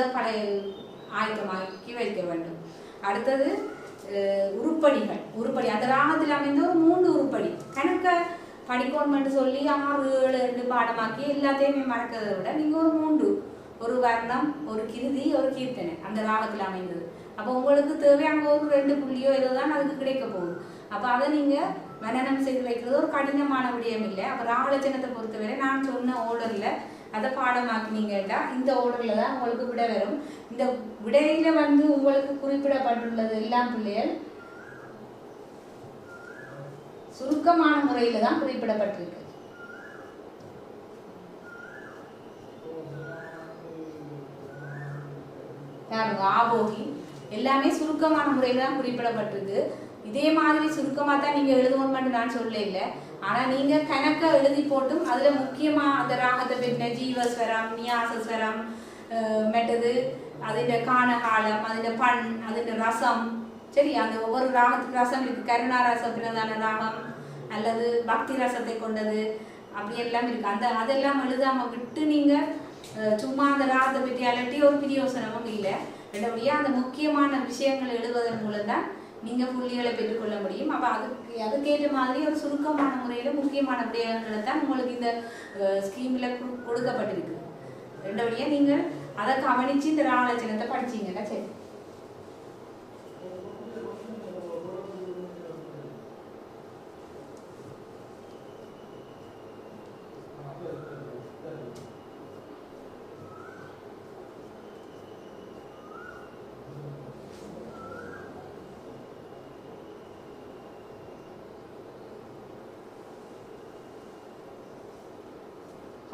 ஆயத்தமாக்கி வைக்க வேண்டும். அடுத்தது உருப்படி அந்த ராகத்தில் அமைந்த ஒரு 3 உருப்படி கணக்க படிக்கணும்னு சொல்லி 6, 7 பாடமாக்கி எல்லாத்தையுமே மறக்கிறத விட நீங்கள் ஒரு 3, ஒரு வர்ணம், ஒரு கிருதி, ஒரு கீர்த்தனை அந்த ராகத்தில் அமைந்தது. அப்போ உங்களுக்கு தேவையான ஒரு 2 புள்ளியோ ஏதோ தான் அதுக்கு கிடைக்க போகுது. அப்போ அதை நீங்கள் மனனம் செய்து வைக்கிறது ஒரு கடினமான விடயம் இல்லை. அப்போ ராகலட்சணத்தை பொறுத்தவரை நான் சொன்ன ஓர்டரில் அதை பாடமாக்கினீங்கன்னா இந்த ஓர்டரில் தான் உங்களுக்கு விடை வரும். இந்த விடையில வந்து உங்களுக்கு குறிப்பிடப்பட்டுள்ளது எல்லாம் பிள்ளைகள் சுருக்கமான முறையில தான் குறிப்பிடப்பட்டிருக்கு. ஆபோகி எல்லாமே சுருக்கமான முறையில தான் குறிப்பிடப்பட்டிருக்கு. இதே மாதிரி சுருக்கமாக தான் நீங்கள் எழுதணும்னு நான் சொல்ல இல்லை. ஆனால் நீங்கள் கணக்க எழுதி போட்டும் அதில் முக்கியமாக அந்த ராகத்தை பற்றின ஜீவஸ்வரம், நியாசஸ்வரம், மெட்டது அதில் காணகாலம், அதில் பண், அதில் ரசம், சரி அந்த ஒவ்வொரு ராகத்துக்கு ரசம் இருக்குது. கருணா ரசத்தினதான ராகம் அல்லது பக்தி ரசத்தை கொண்டது அப்படியெல்லாம் இருக்குது. அதெல்லாம் எழுதாமல் விட்டு நீங்கள் சும்மா அந்த ராகத்தை பற்றி அலட்டி ஒரு பிரியோசனமும் இல்லை. ரெண்டபடியாக அந்த முக்கியமான விஷயங்கள் எழுதுவதன் மூலம் தான் நீங்கள் புள்ளிகளை பெற்றுக்கொள்ள முடியும். அப்போ அதுக்கேற்ற மாதிரி ஒரு சுருக்கமான முறையில் முக்கியமான விடயங்களை தான் உங்களுக்கு இந்த ஸ்கீமில் கொடுக்கப்பட்டிருக்கு. ரெண்டபடியாக நீங்கள் அதை கவனித்து இந்த ராகலட்சணத்தை படிச்சிங்கன்னா சரி.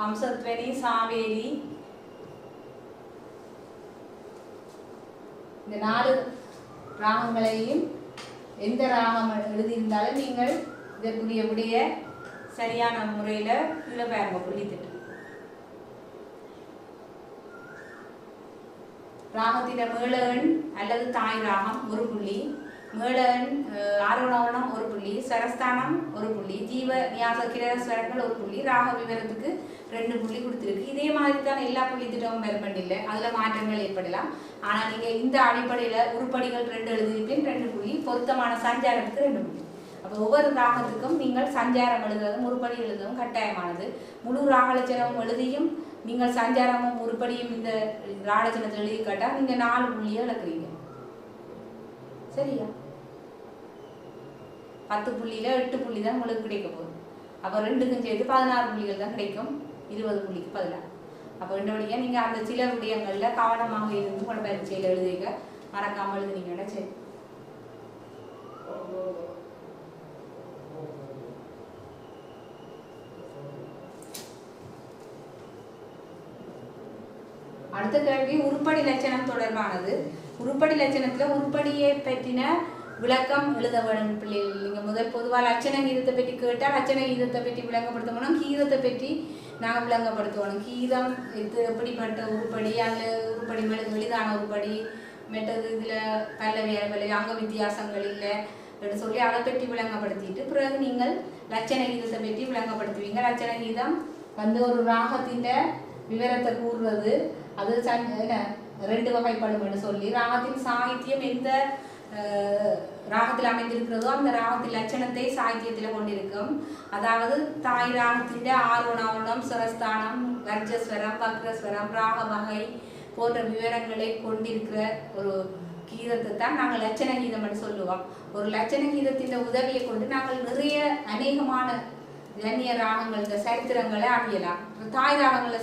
ஹம்சத்வனி, சாவேரி, இந்த 4 ராகங்களையும் எந்த ராகம் எழுதியிருந்தாலும் நீங்கள் இதற்குரிய விடைய சரியான முறையில் கீழே பாருங்க புள்ளித்திட்டு. ராகத்தின் மேளன் அல்லது தாய் ராகம் 1 புள்ளி, மேளன் ஆரோணவனம் 1 புள்ளி, சரஸ்தானம் 1 புள்ளி, ஜீவ நியாச கிரகஸ்வரங்கள் 1 புள்ளி, ராக விவரத்துக்கு 2 புள்ளி கொடுத்துருக்கு. இதே மாதிரி தான் எல்லா புள்ளி திட்டமும் மேற்கொண்டில்லை, அதில் மாற்றங்கள் ஏற்படலாம். ஆனால் நீங்கள் இந்த அடிப்படையில் உருப்படிகள் 2 எழுதியிருப்பேன் 2 புள்ளி, பொருத்தமான சஞ்சாரத்துக்கு 2 புள்ளி. அப்போ ஒவ்வொரு ராகத்துக்கும் நீங்கள் சஞ்சாரம் எழுதுவதும் உருப்படி எழுதுவதும் கட்டாயமானது. முழு ராகலட்சணமும் எழுதியும் நீங்கள் சஞ்சாரமும் உருப்படியும் இந்த ராகலட்சணத்தை எழுதி கேட்டால் நீங்கள் 4 புள்ளியை இழக்கிறீங்க. சரியா? 10 புள்ளியில் 8 புள்ளி தான் உங்களுக்கு கிடைக்க போகுது. அப்போ 2க்கும் சேர்த்து 16 புள்ளிகள் தான் கிடைக்கும் 20 புள்ளிக்கு பதிலாக. அப்போ 2 வழியாக நீங்கள் அந்த சில விடயங்களில் கவனமாக இருந்து உங்களோட பரீட்சையில் எழுதிக்க மறக்காமல் எழுதுனீங்கன்னா சரி. அடுத்த கேள்வி உருப்படி லட்சணம் தொடர்பானது. உருப்படி லட்சணத்தில் உருப்படியை பற்றின விளக்கம் எழுத வேண்டும் பிள்ளைகள். நீங்கள் முதல் பொதுவாக லட்சண கீதத்தை பற்றி கேட்டால் லட்சண கீதத்தை பற்றி விளங்கப்படுத்தணும், கீதத்தை பற்றி நாங்கள் விளங்கப்படுத்தணும். கீதம் இது எப்படிப்பட்ட உருப்படி, அதில் உருப்படி எளிதான உருப்படி, மெட்டது இதில் பல்லவி அங்க வித்தியாசங்கள் இல்லை என்று சொல்லி அதை பற்றி விளங்கப்படுத்திட்டு பிறகு நீங்கள் லட்சண கீதத்தை பற்றி விளங்கப்படுத்துவீங்க. லட்சண கீதம் வந்து ஒரு ராகத்தின் விவரத்தை கூறுவது, அது 2 வகைப்படும் என்று சொல்லி ராகத்தின் சாகித்யம் எந்த ராகத்தில் அமைந்திருக்கிறதோ அந்த ராகத்தில் லட்சணத்தை சாகித்யத்தில் கொண்டிருக்கும். அதாவது தாய் ராகத்தின் ஆரோணம், சுரஸ்தானம், வர்ஜஸ்வரம், வக்ரஸ்வரம், ராக வகை போன்ற விவரங்களை கொண்டிருக்கிற ஒரு கீதத்தை தான் நாங்கள் லட்சண கீதம் என்று சொல்லுவோம். ஒரு லட்சண கீதத்தின் உதவியை கொண்டு நாங்கள் நிறைய அநேகமான ஜன்னிய ராகங்கள சரித்திரங்களை அறியலாம். தாய் ராகங்கள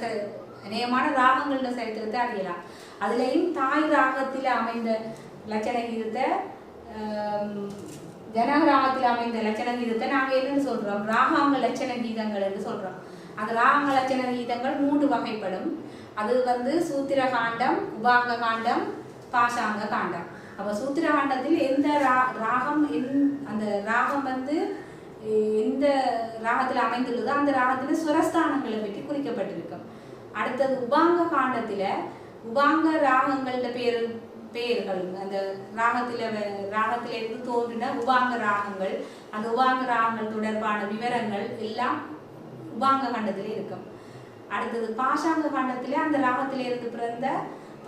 அநேகமான ராகங்கள சரித்திரத்தை அறியலாம். அதுலேயும் தாய் ராகத்தில் அமைந்த லட்சண கீதத்தை, ஜனராகத்தில் அமைந்த லட்சண கீதத்தை நாங்கள் என்னன்னு சொல்றோம்? ராகாங்க லட்சண கீதங்கள் என்று சொல்றோம். அந்த ராகாங்க லட்சண கீதங்கள் 3 வகைப்படும். அது சூத்திர காண்டம், உபாங்க காண்டம், பாஷாங்க காண்டம். அப்போ சூத்திர காண்டத்தில் எந்த ராகம் அந்த ராகம் எந்த ராகத்தில் அமைந்துள்ளதோ அந்த ராகத்தில் சுரஸ்தானங்களை பற்றி குறிக்கப்பட்டிருக்கும். அடுத்தது உபாங்க காண்டத்தில் உபாங்க ராகங்களோட பெயர்கள், அந்த ராகத்திலிருந்து தோன்றின உபாங்க ராகங்கள், அந்த உபாங்க ராகங்கள் தொடர்பான விவரங்கள் எல்லாம் உபாங்க காண்டத்திலே இருக்கும். அடுத்தது பாஷாங்க காண்டத்திலே அந்த ராகத்திலிருந்து பிறந்த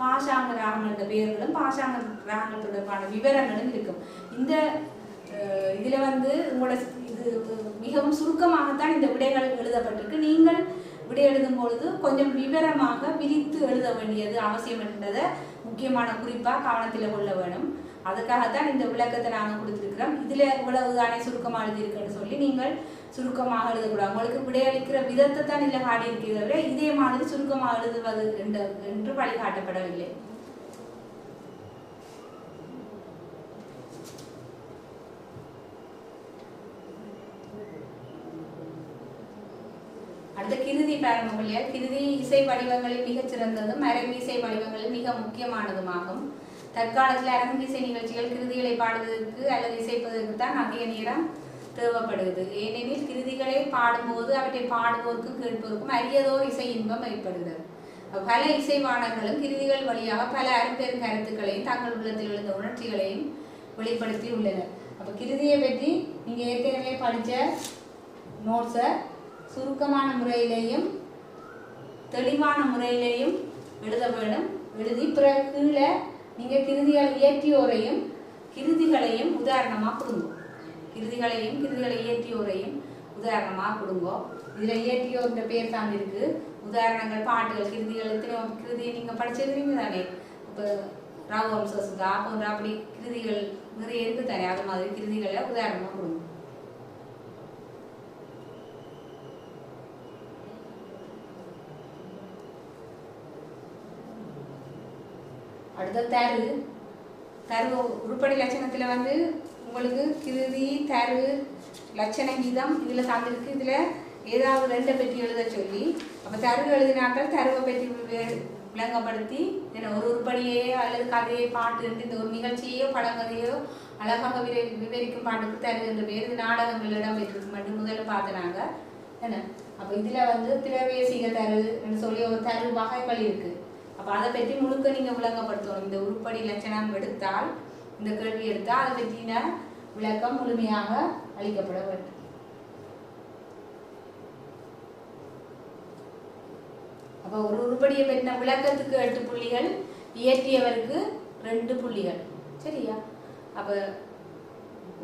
பாஷாங்க ராகங்களோட பெயர்களும் பாஷாங்க ராகங்கள் தொடர்பான விவரங்களும் இருக்கும். இந்த இதுல உங்களோட இது மிகவும் சுருக்கமாகத்தான் இந்த விடைகள் எழுதப்பட்டிருக்கு. நீங்கள் விடை எழுதும் பொழுது கொஞ்சம் விவரமாக விரித்து எழுத வேண்டியது அவசியம் என்றதை முக்கியமான குறிப்பாக கவனத்தில் கொள்ள வேணும். அதுக்காகத்தான் இந்த விளக்கத்தை நாங்கள் கொடுத்துருக்கிறோம். இதில் இவ்வளவு தானே சுருக்கமாக எழுதியிருக்குன்னு சொல்லி நீங்கள் சுருக்கமாக எழுதக்கூடாது. உங்களுக்கு விடையளிக்கிற விதத்தை தான் இதில் காட்டியிருக்கிறத இதே மாதிரி சுருக்கமாக எழுதுவது என்று வழிகாட்டப்படவில்லை. அடுத்த கிருதி பாருங்க. கிருதி இசை வடிவங்களில் மிகச்சிறந்ததும் அரங்கு இசை வடிவங்களில் மிக முக்கியமானதுமாகும். தற்காலத்தில் அரங்கு இசை நிகழ்ச்சிகள் கிருதிகளை பாடுவதற்கு அல்லது இசைப்பதற்கு தான் அதிக நேரம் தேவைப்படுகிறது. ஏனெனில் கிருதிகளை பாடும்போது அவற்றை பாடுவோருக்கும் கேட்போருக்கும் அரியதோர் இசை இன்பம் ஏற்படுகிறது. பல இசைவாணர்களும் கிருதிகள் வழியாக பல அரும்பெரும் கருத்துக்களையும் தங்கள் உள்ளத்தில் விழுந்த உணர்ச்சிகளையும் வெளிப்படுத்தி உள்ளனர். அப்போ கிருதியை பற்றி நீங்கள் ஏற்கனவே படித்த நோட்ஸை சுருக்கமான முறையிலேயும் தெளிவான முறையிலேயும் எழுத வேண்டும். எழுதி பிறகு கீழே நீங்கள் கிருதிகள் இயற்றியோரையும் கிருதிகளையும் உதாரணமாக கொடுங்க. கிருதிகளை இயற்றியோரையும் உதாரணமாக கொடுங்க. இதில் இயற்றியோர்ன்ற பேர் சார்ந்து இருக்கு. உதாரணங்கள், பாட்டுகள், கிருதிகள், கிருதியை நீங்கள் படிச்சிருக்கீங்க தானே. இப்போ ராவம்சா போன்ற அப்படி கிருதிகள் நிறைய இருக்கு தானே. அது மாதிரி கிருதிகளை உதாரணமாக கொடுங்க. அடுத்த தரு உருப்படி லட்சணத்தில் உங்களுக்கு கிருதி, தரு, லட்சண கீதம் இதில் சார்ந்திருக்கு. இதில் ஏதாவது 2 பற்றி எழுத சொல்லி, அப்போ தரு எழுதினாக்கள் தருவை பற்றி விளங்கப்படுத்தி ஒரு உருப்படியே அல்லது கதையை பாட்டு இந்த ஒரு நிகழ்ச்சியோ பழங்கதையோ அழகாக விவரிக்கும் பாட்டுக்கு தரு என்ற பேர். இது நாடகங்கள் இடம்பெற்றிருக்கு மட்டும் முதல்ல பார்த்தனாங்க என்ன. அப்போ இதில் பிரவேசிக தரு என்று சொல்லி ஒரு தரு வகைகள் இருக்குது. அப்போ அதை பற்றி முழுக்க நீங்கள் விளங்கப்படுத்தணும். இந்த உருப்படி லட்சணம் எடுத்தால், இந்த கேள்வி எடுத்தால் அதை பற்றின விளக்கம் முழுமையாக அளிக்கப்பட வேண்டும். அப்போ ஒரு உருப்படியை பற்றின விளக்கத்துக்கு 8 புள்ளிகள், இயற்றியவருக்கு 2 புள்ளிகள். சரியா? அப்போ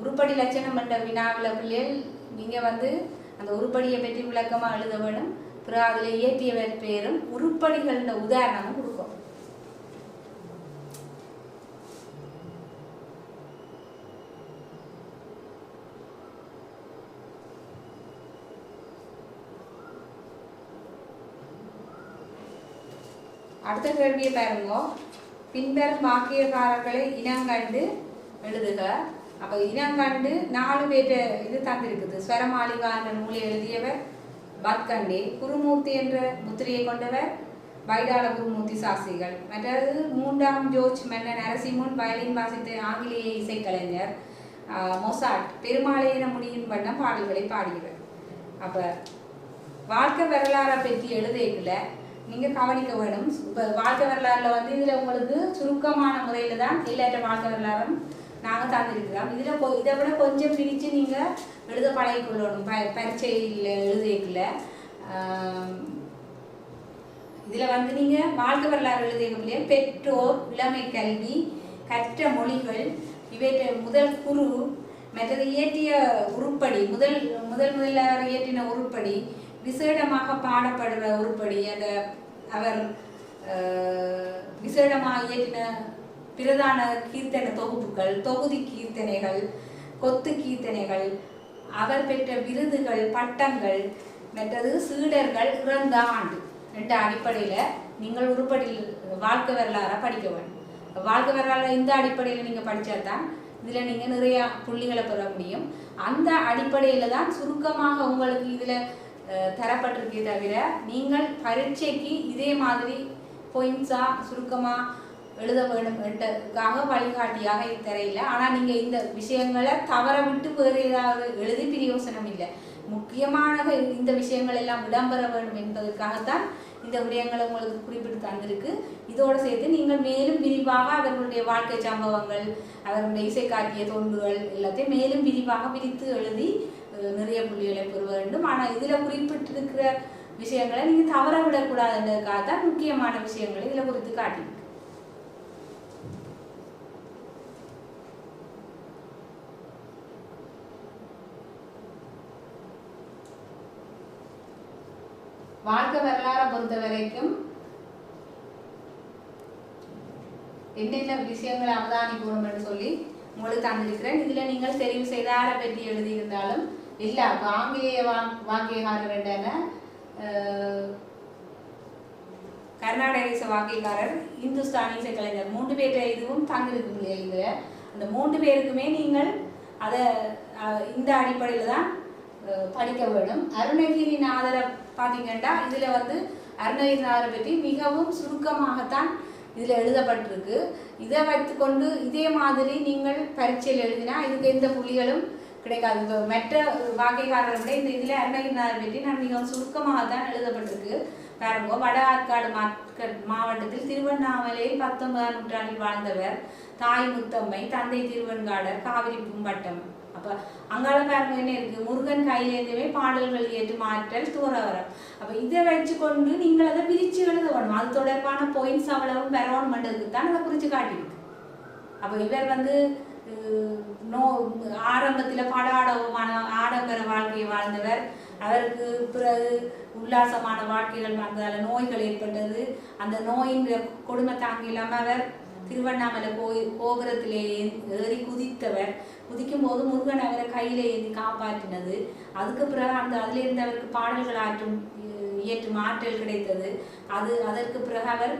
உருப்படி லட்சணம் என்ற வினாவில் பிள்ளைகள் நீங்கள் அந்த உருப்படியை பற்றி விளக்கமாக எழுத வேணும். பிறகு அதில் இயற்றியவர் பேரும் உருப்படிகள உதாரணமும் கொடுக்கும். அடுத்த கேள்வியை பாருங்க. பின்வரும் வாக்கியக்காரர்களை இனங்கண்டு எழுதுக. அப்போ இனங்கண்டு 4 பேர் இது தந்திருக்குது. ஸ்வரமாளிகா என்ற நூலை எழுதியவர் பத்கண்டே. குருமூர்த்தி என்ற முத்திரையை கொண்டவர் வைடால குருமூர்த்தி சாஸ்திரிகள். மற்றது 3ஆம் ஜோர்ஜ் மன்னன் நரசிம்மன் வயலின் வாசித்த ஆங்கிலேய இசைக்கலைஞர் மொசாட் பெருமாளையின முடியும் வண்ணம் பாடல்களை பாடுகிறார். அப்போ வாழ்க்கை வரலாறை பற்றி எழுதிக்கல நீங்கள் கவனிக்க வேணும். இப்போ வாழ்க்கை வரலாறுல இதில் உங்களுக்கு சுருக்கமான முறையில் தான் எல்லாற்ற வாழ்க்கை வரலாறும் நாங்கள் தந்திருக்கிறோம். இதை விட கொஞ்சம் பிரித்து நீங்கள் எழுத பழகிக்கொள்ளணும். பரீட்சையில் எழுதிக்கல இதில் நீங்கள் வாழ்க்கை வரலாறு எழுதிய பெற்றோர், இளமை கல்வி, கற்ற மொழிகள், இவற்றை முதல் குரு மற்றது இயற்றிய உருப்படி முதல்ல அவர் இயற்றின உருப்படி விசேடமாக பாடப்படுற உருப்படி அந்த அவர் விசேடமாக இயற்றின பிரதான கீர்த்தனை தொகுப்புகள், தொகுதி கீர்த்தனைகள், கொத்து கீர்த்தனைகள், அவர் பெற்ற விருதுகள், பட்டங்கள், மற்றது சீடர்கள் இறந்த ஆண்டு என்ற அடிப்படையில் நீங்கள் உருப்படியில் வாழ்க்கை வரலாறை படிக்க வேண்டும். வாழ்க்கை வரலாறு இந்த அடிப்படையில் நீங்கள் படித்தால்தான் இதில் நீங்கள் நிறைய புள்ளிகளை பெற முடியும். அந்த அடிப்படையில் தான் சுருக்கமாக உங்களுக்கு இதில் தரப்பட்டிருக்கே தவிர நீங்கள் பரீட்சைக்கு இதே மாதிரி பாயிண்ட்ஸாக சுருக்கமாக எழுத வேண்டும் என்றதுக்காக வழிகாட்டியாக தெரியல. ஆனால் நீங்கள் இந்த விஷயங்களை தவற விட்டு வேறு ஏதாவது எழுதி பிரயோசனம் இல்லை. முக்கியமான இந்த விஷயங்கள் எல்லாம் இடம்பெற வேண்டும் என்பதற்காகத்தான் இந்த விடயங்களை உங்களுக்கு குறிப்பிட்டு தந்திருக்கு. இதோடு சேர்த்து நீங்கள் மேலும் விரிவாக அவர்களுடைய வாழ்க்கை சம்பவங்கள், அவர்களுடைய இசை காட்டிய தொண்டுகள் எல்லாத்தையும் மேலும் விரிவாக விரித்து எழுதி நிறைய புள்ளிகளை பெற வேண்டும். ஆனால் இதில் குறிப்பிட்டிருக்கிற விஷயங்களை நீங்கள் தவற விடக்கூடாதுன்றதுக்காக தான் முக்கியமான விஷயங்களை இதில் குறித்து காட்டியிருக்கு. வாழ்க்கை வரலாறை பொறுத்த வரைக்கும் என்னென்ன விஷயங்களை அவதானிக்கணும் என்று சொல்லி உங்களுக்கு தந்திருக்கிறேன். இதுல நீங்கள் தெரிவு செய்தார பற்றி எழுதியிருந்தாலும் இல்ல வாங்கியகாரர் என்றன கர்நாடக இசை வாக்கியக்காரர், இந்துஸ்தானி இசை கலைஞர் 3 பேர் இதுவும் தந்திருக்கு. இதுல அந்த 3 பேருக்குமே நீங்கள் அதை இந்த அடிப்படையில் தான் படிக்க வேண்டும். அருணகிரிநாதரை பார்த்தீங்கன்னா இதில் அருணகிரிநாதரை பற்றி மிகவும் சுருக்கமாகத்தான் இதில் எழுதப்பட்டிருக்கு. இதை வைத்துக்கொண்டு இதே மாதிரி நீங்கள் பரீட்சையில் எழுதினா இதுக்கு எந்த புள்ளிகளும் கிடைக்காது. மற்ற வாக்கியக்காரரை விட இந்த இதில் அருணகிரிநாதரை பற்றி நான் மிகவும் சுருக்கமாகத்தான் எழுதப்பட்டிருக்கு. பாருங்க, வட ஆற்காடு மாவட்டத்தில் திருவண்ணாமலையில் 19ஆம் நூற்றாண்டில் வாழ்ந்தவர், தாய் முத்தம்மை, தந்தை திருவெண்காடர், காவிரி பூம்பட்டம். அப்போ அங்கால பாருங்க என்ன இருக்கு, முருகன் கையிலேருந்துமே பாடல்கள் ஏற்று மாற்றல் தூரவரம். அப்போ இதை வச்சுக்கொண்டு நீங்கள் அதை பிரித்து எழுத வேணும். அது தொடர்பான பாயிண்ட்ஸ் அவ்வளவும் பெறணும் பண்ணுறதுக்கு தான் அதை குறித்து காட்டியிருக்கு. அப்போ இவர் ஆரம்பத்தில் ஆடம்பர வாழ்க்கையை வாழ்ந்தவர். அவருக்கு பிறகு உல்லாசமான வாழ்க்கைகள் வாழ்ந்ததால் நோய்கள் ஏற்பட்டது. அந்த நோயின் கொடுமை தாங்கி இல்லாமல் அவர் திருவண்ணாமலை கோபுரத்திலே ஏறி குதித்தவர். குதிக்கும் போது முருகன் அவரை கையில ஏந்தி காப்பாற்றினது. அதுக்கு பிறகு அதிலிருந்து அவருக்கு பாடல்கள் இயற்றும் ஆற்றல் கிடைத்தது. அதற்கு பிறகு அவர்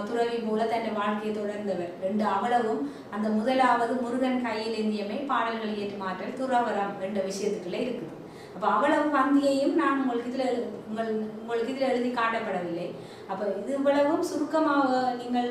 துறவி போல தன் வாழ்க்கையை தொடர்ந்தவர். 2 அவ்வளவும் அந்த முதலாவது முருகன் கையில் ஏந்தியமை பாடல்கள் இயற்றும் ஆற்றல் துறவரம் என்ற விஷயத்துக்குள்ள இருக்குது. அப்போ அவ்வளவு பந்தியையும் நான் உங்களுக்கு இதில் எழுதி காட்டப்படவில்லை. அப்போ இது இவ்வளவும் சுருக்கமாக நீங்கள்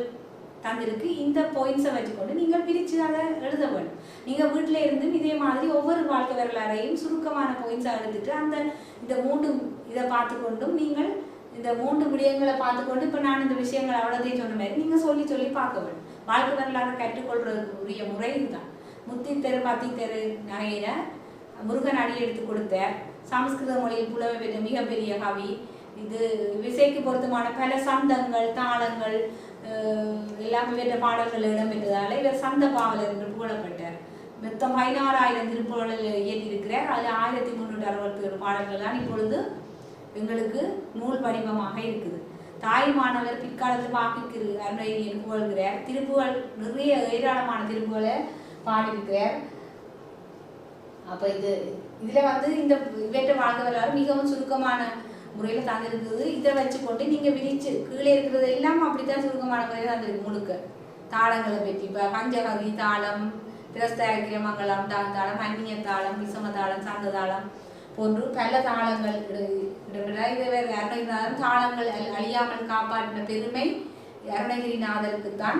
தந்திருக்கு. இந்த பாயிண்ட்ஸை வச்சுக்கொண்டு நீங்கள் பிரித்து அதை எழுத வேண்டும். நீங்கள் வீட்டில் இருந்து இதே மாதிரி ஒவ்வொரு வாழ்க்கை வரலாறையும் சுருக்கமான பாயிண்ட்ஸாக எடுத்துட்டு இந்த 3 இதை பார்த்துக்கொண்டும் நீங்கள் இந்த 3 விடயங்களை பார்த்துக்கொண்டு இப்போ நான் இந்த விஷயங்கள் அவ்வளோதையும் சொன்ன மாதிரி நீங்கள் சொல்லி பார்க்க வேண்டும். வாழ்க்கை வரலாறு கற்றுக்கொள்றதுக்கு உரிய முறை இதுதான். முத்தித்தெரு பத்தித்தெரு நகையில முருகன் அடி எடுத்து கொடுத்த சமஸ்கிருத மொழியில் புலவை பெற்ற மிகப்பெரிய கவி. இது விசைக்கு பொருத்தமான பல சந்தங்கள், தாளங்கள் எல்லாமே பெற்ற பாடல்கள் இடம்பெற்றதால இவர் சந்த பாவலர் என்று புகழப்பட்டார். மொத்தம் 16,000 திருப்புகழில் இயற்றியிருக்கிறார். அதில் 1367 பாடல்கள் தான் இப்பொழுது எங்களுக்கு நூல் வடிவமாக இருக்குது. தாய்மானவர் பிற்காலத்தில் வாக்கிற்கு அருணகிரியை புகழ்கிறார். திருப்புகள் நிறைய ஏராளமான திருப்புகளை பாடியிருக்கிறார். அப்போ இதில் இந்த இவற்றை வாழ்க்கை வரலாறு மிகவும் சுருக்கமான முறையில் தந்திருக்குது. இதை வச்சுக்கொண்டு நீங்கள் விரிச்சு கீழே இருக்கிறது எல்லாம் அப்படித்தான் சுருக்கமான முறையில் தந்திருக்கு. முழுக்க தாளங்களை பற்றி இப்போ பஞ்சகவி தாளம், பிரஸ்தாக்கிர மங்கலம் தாளம், அந்நிய தாளம், விசம தாளம், சந்த தாளம் போன்று பல தாளங்கள் இதை வேறு அருணகிரிநாதன் தாளங்கள் அழியாமல் காப்பாற்றின பெருமை அருணகிரிநாதருக்குத்தான்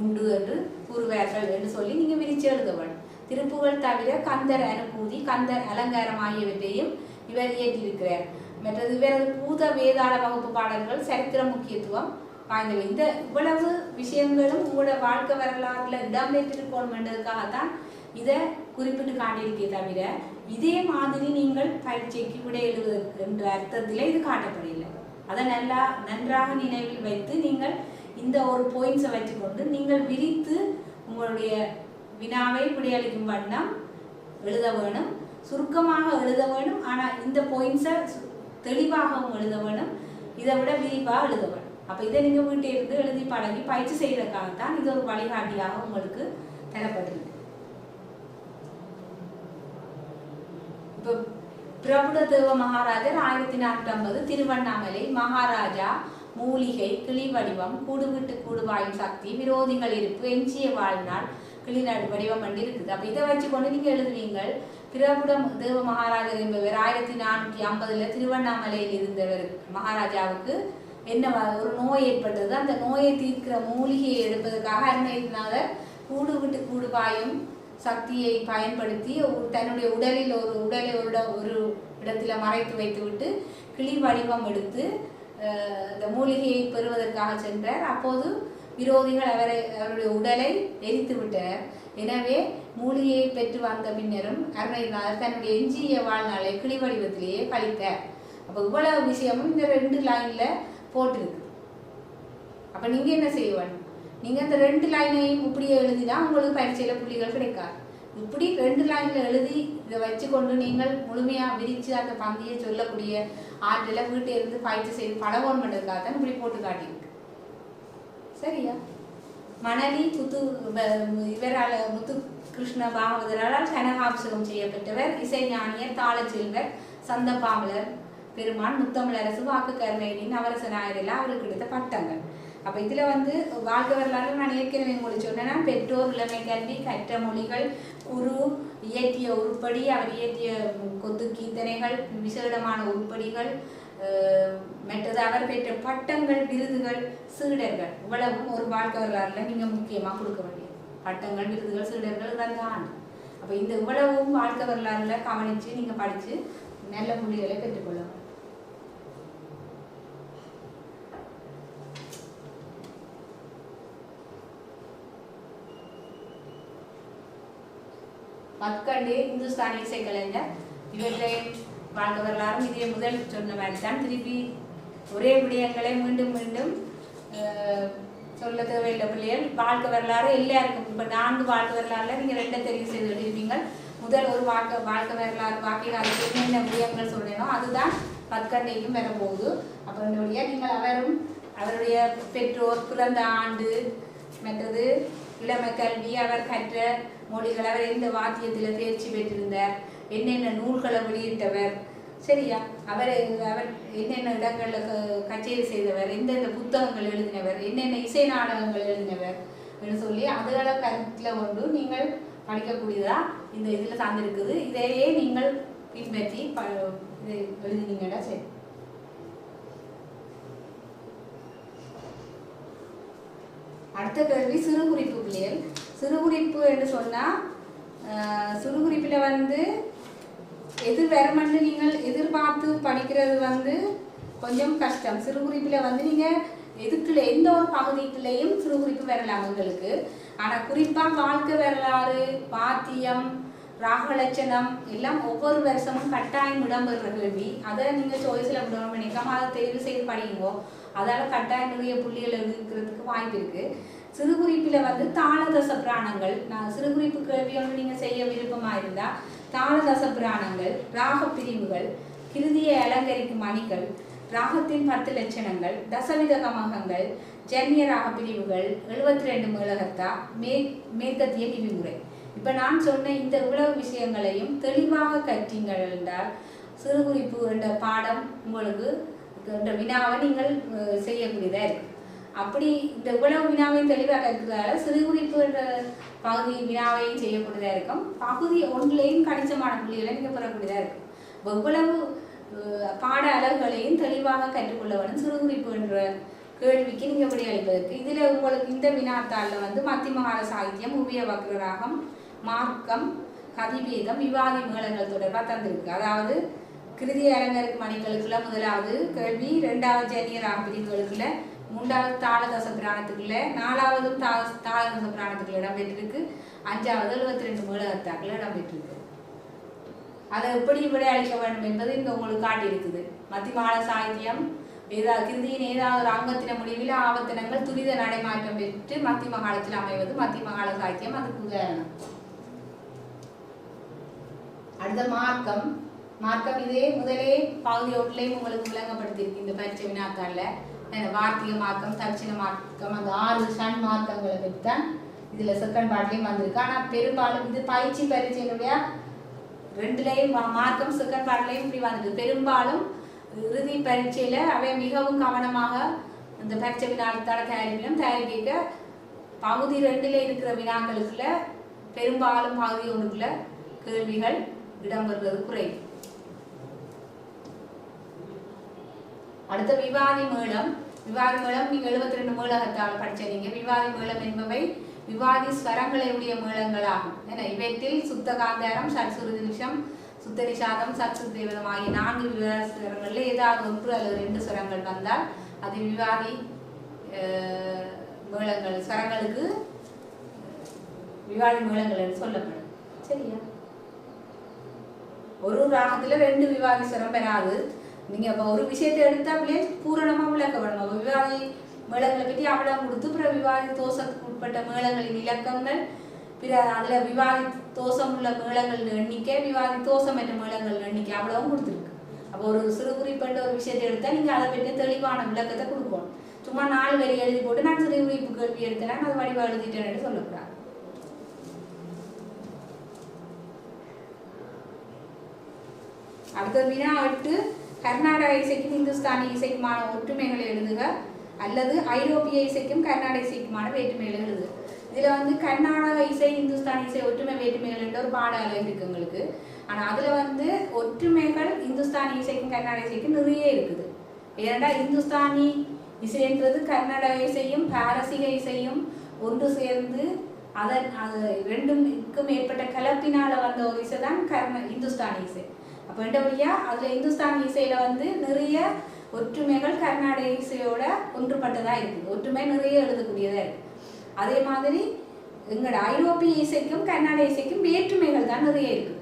உண்டு என்று கூறுவார்கள் என்று சொல்லி நீங்கள் விரிச்சு எழுத வேண்டும். திருப்புகள் தவிர கந்தர் அனுபூதி, கந்தர் அலங்காரம் ஆகியவற்றையும் இவர் இயற்றியிருக்கிறார். மற்றது இவரது பூத வேதாள வகுப்பு பாடல்கள் சரித்திர முக்கியத்துவம் வாய்ந்தவை. இந்த இவ்வளவு விஷயங்களும் உங்களோட வாழ்க்கை வரலாறுல இடம்பெற்றிருக்கணும் என்றதுக்காகத்தான் இதை குறிப்பிட்டு காட்டியிருக்கே தவிர இதே மாதிரி நீங்கள் பரீட்சைக்கு விட எழுதுவது என்ற அர்த்தத்தில் இது காட்டப்படவில்லை. அதை நன்றாக நினைவில் வைத்து நீங்கள் இந்த ஒரு பாயிண்ட்ஸை வச்சுக்கொண்டு நீங்கள் விரித்து உங்களுடைய வினாவை விடையளிக்கும் வண்ணம் எழுத வேணும். சுருக்கமாக எழுத வேணும். ஆனால் இந்த பாயிண்ட்ஸை தெளிவாகவும் எழுத வேணும். இதை விட விரிவாக எழுத வேணும். அப்போ இதை நீங்கள் வீட்டில் இருந்து எழுதி பழகி பயிற்சி செய்கிறதுக்காகத்தான் இது ஒரு வழிகாட்டியாக உங்களுக்கு தரப்பட்டிருக்கு. இப்போ பிரபுடதேவ மகாராஜர் 1450 திருவண்ணாமலை மகாராஜா மூலிகை கிளி வடிவம் கூடுவிட்டு கூடுவாயும் சக்தி விரோதிகள் இருப்பு எஞ்சிய வாழ்நாள் கிளிநாடு வடிவம் பண்ணி இருக்குது. அப்போ இதை வச்சு கொண்டு நீங்கள் எழுதுவீங்கள். பிரபுடம் தேவ மகாராஜர் என்பவர் 1450 திருவண்ணாமலையில் இருந்தவர் மகாராஜாவுக்கு என்ன ஒரு நோய் ஏற்பட்டது. அந்த நோயை தீர்க்கிற மூலிகையை எடுப்பதற்காக அருணகிரிநாதர் கூடு விட்டு கூடுபாயும் சக்தியை பயன்படுத்தி தன்னுடைய உடலில் உடலை ஒரு இடத்துல மறைத்து வைத்து விட்டு கிளி வடிவம் எடுத்து இந்த மூலிகையை பெறுவதற்காக சென்றார். அப்போது விரோதிகள் அவருடைய உடலை எரித்து விட்டனர். எனவே மூலிகையை பெற்று வந்த பின்னரும் அருணகிரிநாதர் தன்னுடைய எஞ்சிய வாழ்நாளை கிளி வடிவத்திலேயே கழித்தார். அப்போ இவ்வளவு விஷயமும் இந்த 2 லைன்ல போட்டிருக்கு. அப்போ நீங்கள் என்ன செய்ய வேண்டும்? நீங்கள் இந்த 2 லைனையும் இப்படியே எழுதினா உங்களுக்கு பரீட்சையில் புள்ளிகள் கிடைக்காது. இப்படி 2 லைனில் எழுதி இதை வச்சு கொண்டு நீங்கள் முழுமையாக விரித்து அந்த பந்தியை சொல்லக்கூடிய ஆற்றில் வீட்டை இருந்து பயிற்சி செய்து பழகோன் பண்ணுறதுக்காக தான் இப்படி போட்டு காட்டியிருக்கு. சரியா? மணலி இவரால் முத்து கிருஷ்ண பாகவதரால் கனகாபிஷேகம் செய்யப்பட்டவர். இசைஞானியர் தாளச்செல்வர் சந்தபாமலர் பெருமான் முத்தமிழரசு வாக்கு கருணையின் நவரச நாயரெல்லாம் அவருக்கு கிடைத்த பட்டங்கள். அப்போ இதில் வாழ்க்கை வரலாறு நான் ஏற்கனவே உங்களுக்கு சொன்னேன்னா பெற்றோர் இளமை கல்வி கற்ற மொழிகள் குரு இயற்றிய உருப்படி அவர் இயற்றிய கொத்து கீர்த்தனைகள் விசேடமான உருப்படிகள் மற்றது அவர் பெற்ற பட்டங்கள் விருதுகள் சீடர்கள் இவ்வளவும் ஒரு வாழ்க்கை வரலாறுல நீங்கள் முக்கியமாக கொடுக்க வேண்டியது. பட்டங்கள் விருதுகள் சீடர்கள் இறந்த ஆண்டு. அப்போ இந்த இவ்வளவும் வாழ்க்கை வரலாறுல கவனித்து நீங்கள் படித்து நல்ல புள்ளிகளை பெற்றுக்கொள்ளலாம். பத்கண்டே இந்துஸ்தானி இசைக்கலைஞர் இவற்றை வாழ்க்கை வரலாறும் இதே முதல் சொன்ன மாதிரி தான் திருப்பி ஒரே விடயங்களை மீண்டும் மீண்டும் சொல்ல தேவையில்லை. பிள்ளைகள் வாழ்க்கை வரலாறு எல்லாருக்கும் இப்போ 4 வாழ்க்கை வரலாறுல நீங்கள் 2 தெரிவு செய்து எழுதிருப்பீங்க. முதல் ஒரு வாழ்க்கை வரலாறு வாக்கிய காலத்தில் என்னென்ன விடயங்கள் சொல்றேனோ அதுதான் பத்கண்டைக்கும் வரப்போகுது. அப்போ நீங்கள் அவருடைய பெற்றோர் பிறந்த ஆண்டு மற்றது இளமை கல்வி அவர் கற்ற மொழிகள் அவர் எந்த வாத்தியத்தில் தேர்ச்சி பெற்றிருந்தார் என்னென்ன நூல்களை வெளியிட்டவர் சரியா அவர் என்னென்ன இடங்களில் கச்சேரி செய்தவர் எந்தெந்த புத்தகங்கள் எழுதினவர் என்னென்ன இசை நாடகங்கள் எழுதினவர் என்று சொல்லி அதுகளை கருத்தில் கொண்டு நீங்கள் படிக்கக்கூடியதா இந்த இதில் சார்ந்திருக்குது. இதையே நீங்கள் பின்பற்றி எழுதினீங்கன்னா சரி. அடுத்த கேள்வி சிறுகுறிப்பு பிள்ளைகள். சிறுகுறிப்பு என்று சொன்னால் சிறுகுறிப்பில் எது வருமென்று நீங்கள் எதிர்பார்த்து படிக்கிறது கொஞ்சம் கஷ்டம். சிறுகுறிப்பில் நீங்கள் எதுக்குள்ள எந்த ஒரு பகுதிக்குள்ளேயும் சிறுகுறிப்பு வரலாம் உங்களுக்கு. ஆனால் குறிப்பாக வாழ்க்கை வரலாறு வாத்தியம் ராகலட்சணம் எல்லாம் ஒவ்வொரு வருஷமும் கட்டாயம் இடம்பெறுற கேள்வி. அதை நீங்கள் சாய்ஸில் விடணும் நினைக்காம அதை தேர்வு செய்து படிங்கோ. அதால் கட்டாயம் நிறைய புள்ளிகள் இருக்கிறதுக்கு வாய்ப்பு இருக்குது. சிறுகுறிப்பில் தாளதச பிராணங்கள் நான் சிறுகுறிப்பு கேள்வி ஒன்று நீங்கள் செய்ய விருப்பமாக இருந்தால் தாளதச பிராணங்கள் ராக பிரிவுகள் கிருதியை அலங்கரிக்கும் மணிகள் ராகத்தின் 10 லட்சணங்கள் தசவித கமகங்கள் ஜன்னிய ராக பிரிவுகள் 72 மேலகத்தா மேற்கத்திய விதிமுறை. இப்போ நான் சொன்ன இந்த இவ்வளவு விஷயங்களையும் தெளிவாக கற்றீங்கள் என்றால் சிறுகுறிப்பு என்ற பாடம் உங்களுக்கு என்ற வினாவை நீங்கள் செய்யக்கூடியதாக இருக்கு. அப்படி இந்த இவ்வளவு வினாவையும் தெளிவாக இருக்கிறதால சிறுகுறிப்பு என்ற பகுதி வினாவையும் செய்யக்கூடியதாக இருக்கும். பகுதி ஒன்றிலையும் கணிசமான புள்ளிகளை நீங்கள் பெறக்கூடியதாக இருக்கும். இவ்வளவு பாட அளவுகளையும் தெளிவாக கற்றுக்கொள்ள வேண்டும். சிறுகுறிப்பு என்ற கேள்விக்கு நீங்கள் விடை அளிப்பதற்கு இதில் உங்களுக்கு இந்த வினாத்தாளில் மத்தியமகால சாகித்யம் உபய வக்ரராகம் மார்க்கம் கதிபேதம் விவாதி மேளங்கள் தொடர்பாக தந்திருக்கு. அதாவது கிருதி அலங்கரிக்கும் மணிகளுக்குள்ள முதலாவது கேள்வி, 2வது ஜன்னிய ராக பிரிவுகளுக்குள்ள, 3வது தாளதச பிராணத்துக்குள்ள, 4வது தாளதச பிராணத்துக்குள்ள இடம்பெற்றிருக்கு, 5வது 72 மேளகத்தாக்கள் இடம்பெற்றிருக்கு. அதை எப்படி விடை அளிக்க வேண்டும் என்பது இங்கே உங்களுக்கு காட்டியிருக்குது. மத்தியமகால சாகித்யம் கிருதியின் ஏதாவது ஒரு அங்கத்தின முடிவில் ஆவர்த்தனங்கள் துரித நடைமாற்றம் பெற்று மத்திய மகாலத்தில் அமைவது மத்திய மகால சாகித்யம் அதுக்கு உதாரணம். அடுத்த மார்க்கம். மார்க்கம் இதே முதலே பகுதி ஒன்றிலையும் உங்களுக்கு விளங்கப்படுத்தியிருக்கு இந்த பரீட்சை வினாத்தாள்ல. வார்த்திக மார்க்கம், தட்சிண மார்க்கம், அந்த 6 ஷண் மார்க்கங்களை பற்றி தான் இதுல செகண்ட் பார்ட்லயும் வந்திருக்கு. ஆனா பெரும்பாலும் இது பயிற்சி பரீட்சையினுடைய 2லையும் மார்க்கம் செகண்ட் பார்ட்லயும் இப்படி வந்தது. பெரும்பாலும் இறுதி பரீட்சையில அவை மிகவும் கவனமாக இந்த பரீட்சை வினாத்தாள தயாரிக்க பகுதி 2ல இருக்கிற வினாக்களுக்குள்ள பெரும்பாலும் பகுதி 1க்குள்ள கேள்விகள் இடம்பெறுவது குறைவு. அடுத்த விவாதி மேளம். விவாதி மேளம் நீங்க 72 மேளகத்தால் படிச்சீங்க. விவாதி மேளம் என்பவை விவாதி ஸ்வரங்களை உடைய மேளங்கள் ஆகும். இவற்றில் சுத்த காந்தாரம், சட்சுருதி நிஷம், சுத்த நிஷாதம், சட்சுருதி தேவதம் ஆகிய 4 விவாதி ஸ்வரங்கள்ல ஏதாவது 1 அல்லது 2 ஸ்வரங்கள் வந்தால் அது விவாதி மேளங்கள் ஸ்வரங்களுக்கு விவாதி மேளங்கள் என்று சொல்லப்படும். சரியா? ஒரு ராகத்துல 2 விவாதி ஸ்வரம் பெறாது. நீங்க ஒரு விஷயத்தை எடுத்தாலே பூரணமா விளக்க வேணும். விவாதி மேளங்களை பற்றி அவ்வளவு கொடுத்து பிற விவாதி தோஷத்துக்கு உட்பட்ட மேளங்களின் இலக்கங்கள், பிற அதுல விவாதி தோஷம் உள்ள மேளங்கள் எண்ணிக்கை, விவாதி தோஷம் என்ற மேளங்கள் எண்ணிக்கை அவ்வளவும் கொடுத்துருக்கு. அப்போ ஒரு சிறு குறிப்பிட்ட ஒரு விஷயத்தை எடுத்தா நீங்க அதை பற்றி தெளிவான விளக்கத்தை கொடுக்கணும். சும்மா 4 வரி எழுதி போட்டு நான் சிறு குறிப்பு கேள்வி எடுத்தேன் அது வடிவா எழுதிட்டேன்னு சொல்லக்கூடாது. அடுத்த வினா 8 கர்நாடக இசைக்கும் இந்துஸ்தானி இசைக்குமான ஒற்றுமைகளை எழுதுக அல்லது ஐரோப்பிய இசைக்கும் கர்நாடக இசைக்குமான வேற்றுமைகளை எழுதுக. இதுல வந்து கர்நாடக இசை இந்துஸ்தானி இசை ஒற்றுமை வேற்றுமைகள் என்ற ஒரு பாடம் இருக்கு உங்களுக்கு. ஆனா அதுல வந்து ஒற்றுமைகள் இந்துஸ்தானி இசைக்கும் கர்நாடக இசைக்கும் நிறைய இருக்குது. ஏன்னா இந்துஸ்தானி இசைன்றது கர்நாடக இசையும் பாரசீக இசையும் ஒன்று சேர்ந்து அதன் அது 2க்கும் மேற்பட்ட கலப்பினால வந்த ஒரு இசை தான் இந்துஸ்தானி இசை. அப்போ என்னபடியா அதுல இந்துஸ்தானி இசையில வந்து நிறைய ஒற்றுமைகள் கர்நாடக இசையோட ஒன்றுபட்டதா இருக்குது. ஒற்றுமை நிறைய எழுதக்கூடியதா இருக்கு. அதே மாதிரி எங்களோட ஐரோப்பிய இசைக்கும் கர்நாடக இசைக்கும் வேற்றுமைகள் தான் நிறைய இருக்கு.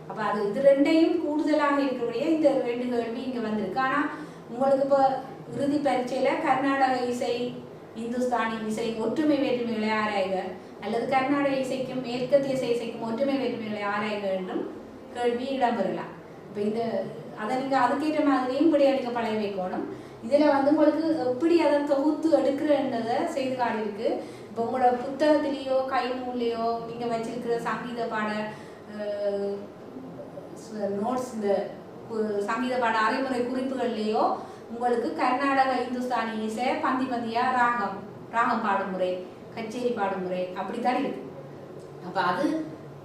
அப்ப அது இது 2யும் கூடுதலாக இருக்கக்கூடிய இந்த 2 கேள்வி இங்க வந்திருக்கு. ஆனா உங்களுக்கு இப்போ இறுதி பரீட்சையில கர்நாடக இசை இந்துஸ்தானி இசை ஒற்றுமை வேற்றுமைகளை ஆராய்க அல்லது கர்நாடக இசைக்கும் மேற்கத்திய இசைக்கும் ஒற்றுமை வேற்றுமைகளை ஆராய்க என்றும் கேள்வி இடம்பெறலாம். இப்போ இந்த அதை நீங்க அதுக்கேற்ற மாதிரியும் இப்படி அடிக்க பழைய வைக்கணும். இதுல வந்து உங்களுக்கு எப்படி அதை தொகுத்து எடுக்கிறன்றதை செய்து காட்டியிருக்கு. இப்போ உங்களோட புத்தகத்திலேயோ கை நூல்லையோ நீங்க வச்சிருக்கிற சங்கீத பாட நோட்ஸ், இந்த சங்கீத பாட அறிமுறை குறிப்புகள்லையோ உங்களுக்கு கர்நாடக இந்துஸ்தானி இசை பந்தி பந்தியா ராகம் பாடும் முறை, கச்சேரி பாடும் முறை அப்படித்தான் இருக்கு. அப்ப அது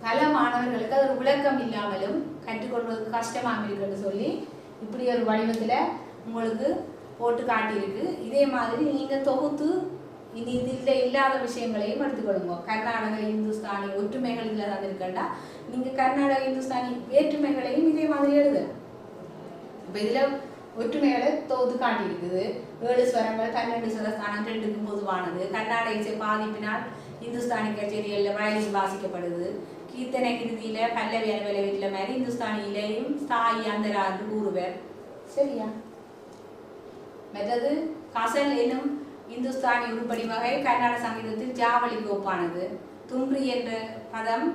பல மாணவர்களுக்கு அது ஒரு விளக்கம் இல்லாமலும் கற்றுக்கொள்வதற்கு கஷ்டமாக இருக்குன்னு சொல்லி இப்படி ஒரு வடிவத்துல உங்களுக்கு போட்டு காட்டியிருக்கு. இதே மாதிரி நீங்க தொகுத்து இனி இதுல இல்லாத விஷயங்களையும் எடுத்துக்கொள்ளுங்க. கர்நாடக இந்துஸ்தானி ஒற்றுமைகள் இதுல தந்திருக்கா, நீங்க கர்நாடக இந்துஸ்தானி வேற்றுமைகளையும் இதே மாதிரி எழுது. இப்ப இதுல ஒற்றுமைகளை தொகுத்து காட்டியிருக்குது. 7 ஸ்வரங்கள் 12 ஸ்வரஸ்தானம் 2க்கும் பொதுவானது. கர்நாடக இசை பாதிப்பினால் இந்துஸ்தானி கச்சேரிகளில் வயலின் வாசிக்கப்படுது. கீர்த்தனை கிருதியில பல்லவி அனுபவ வீட்டில் மாதிரி இந்துஸ்தானியிலையும் ஸ்தாயி அந்தரா என்று கூறுவர். சரியா? மற்றது கசல் எனும் இந்துஸ்தானி உருப்படி வகை கர்நாடக சங்கீதத்தில் ஜாவளி கோப்பானது. தும்ரி என்ற பதம்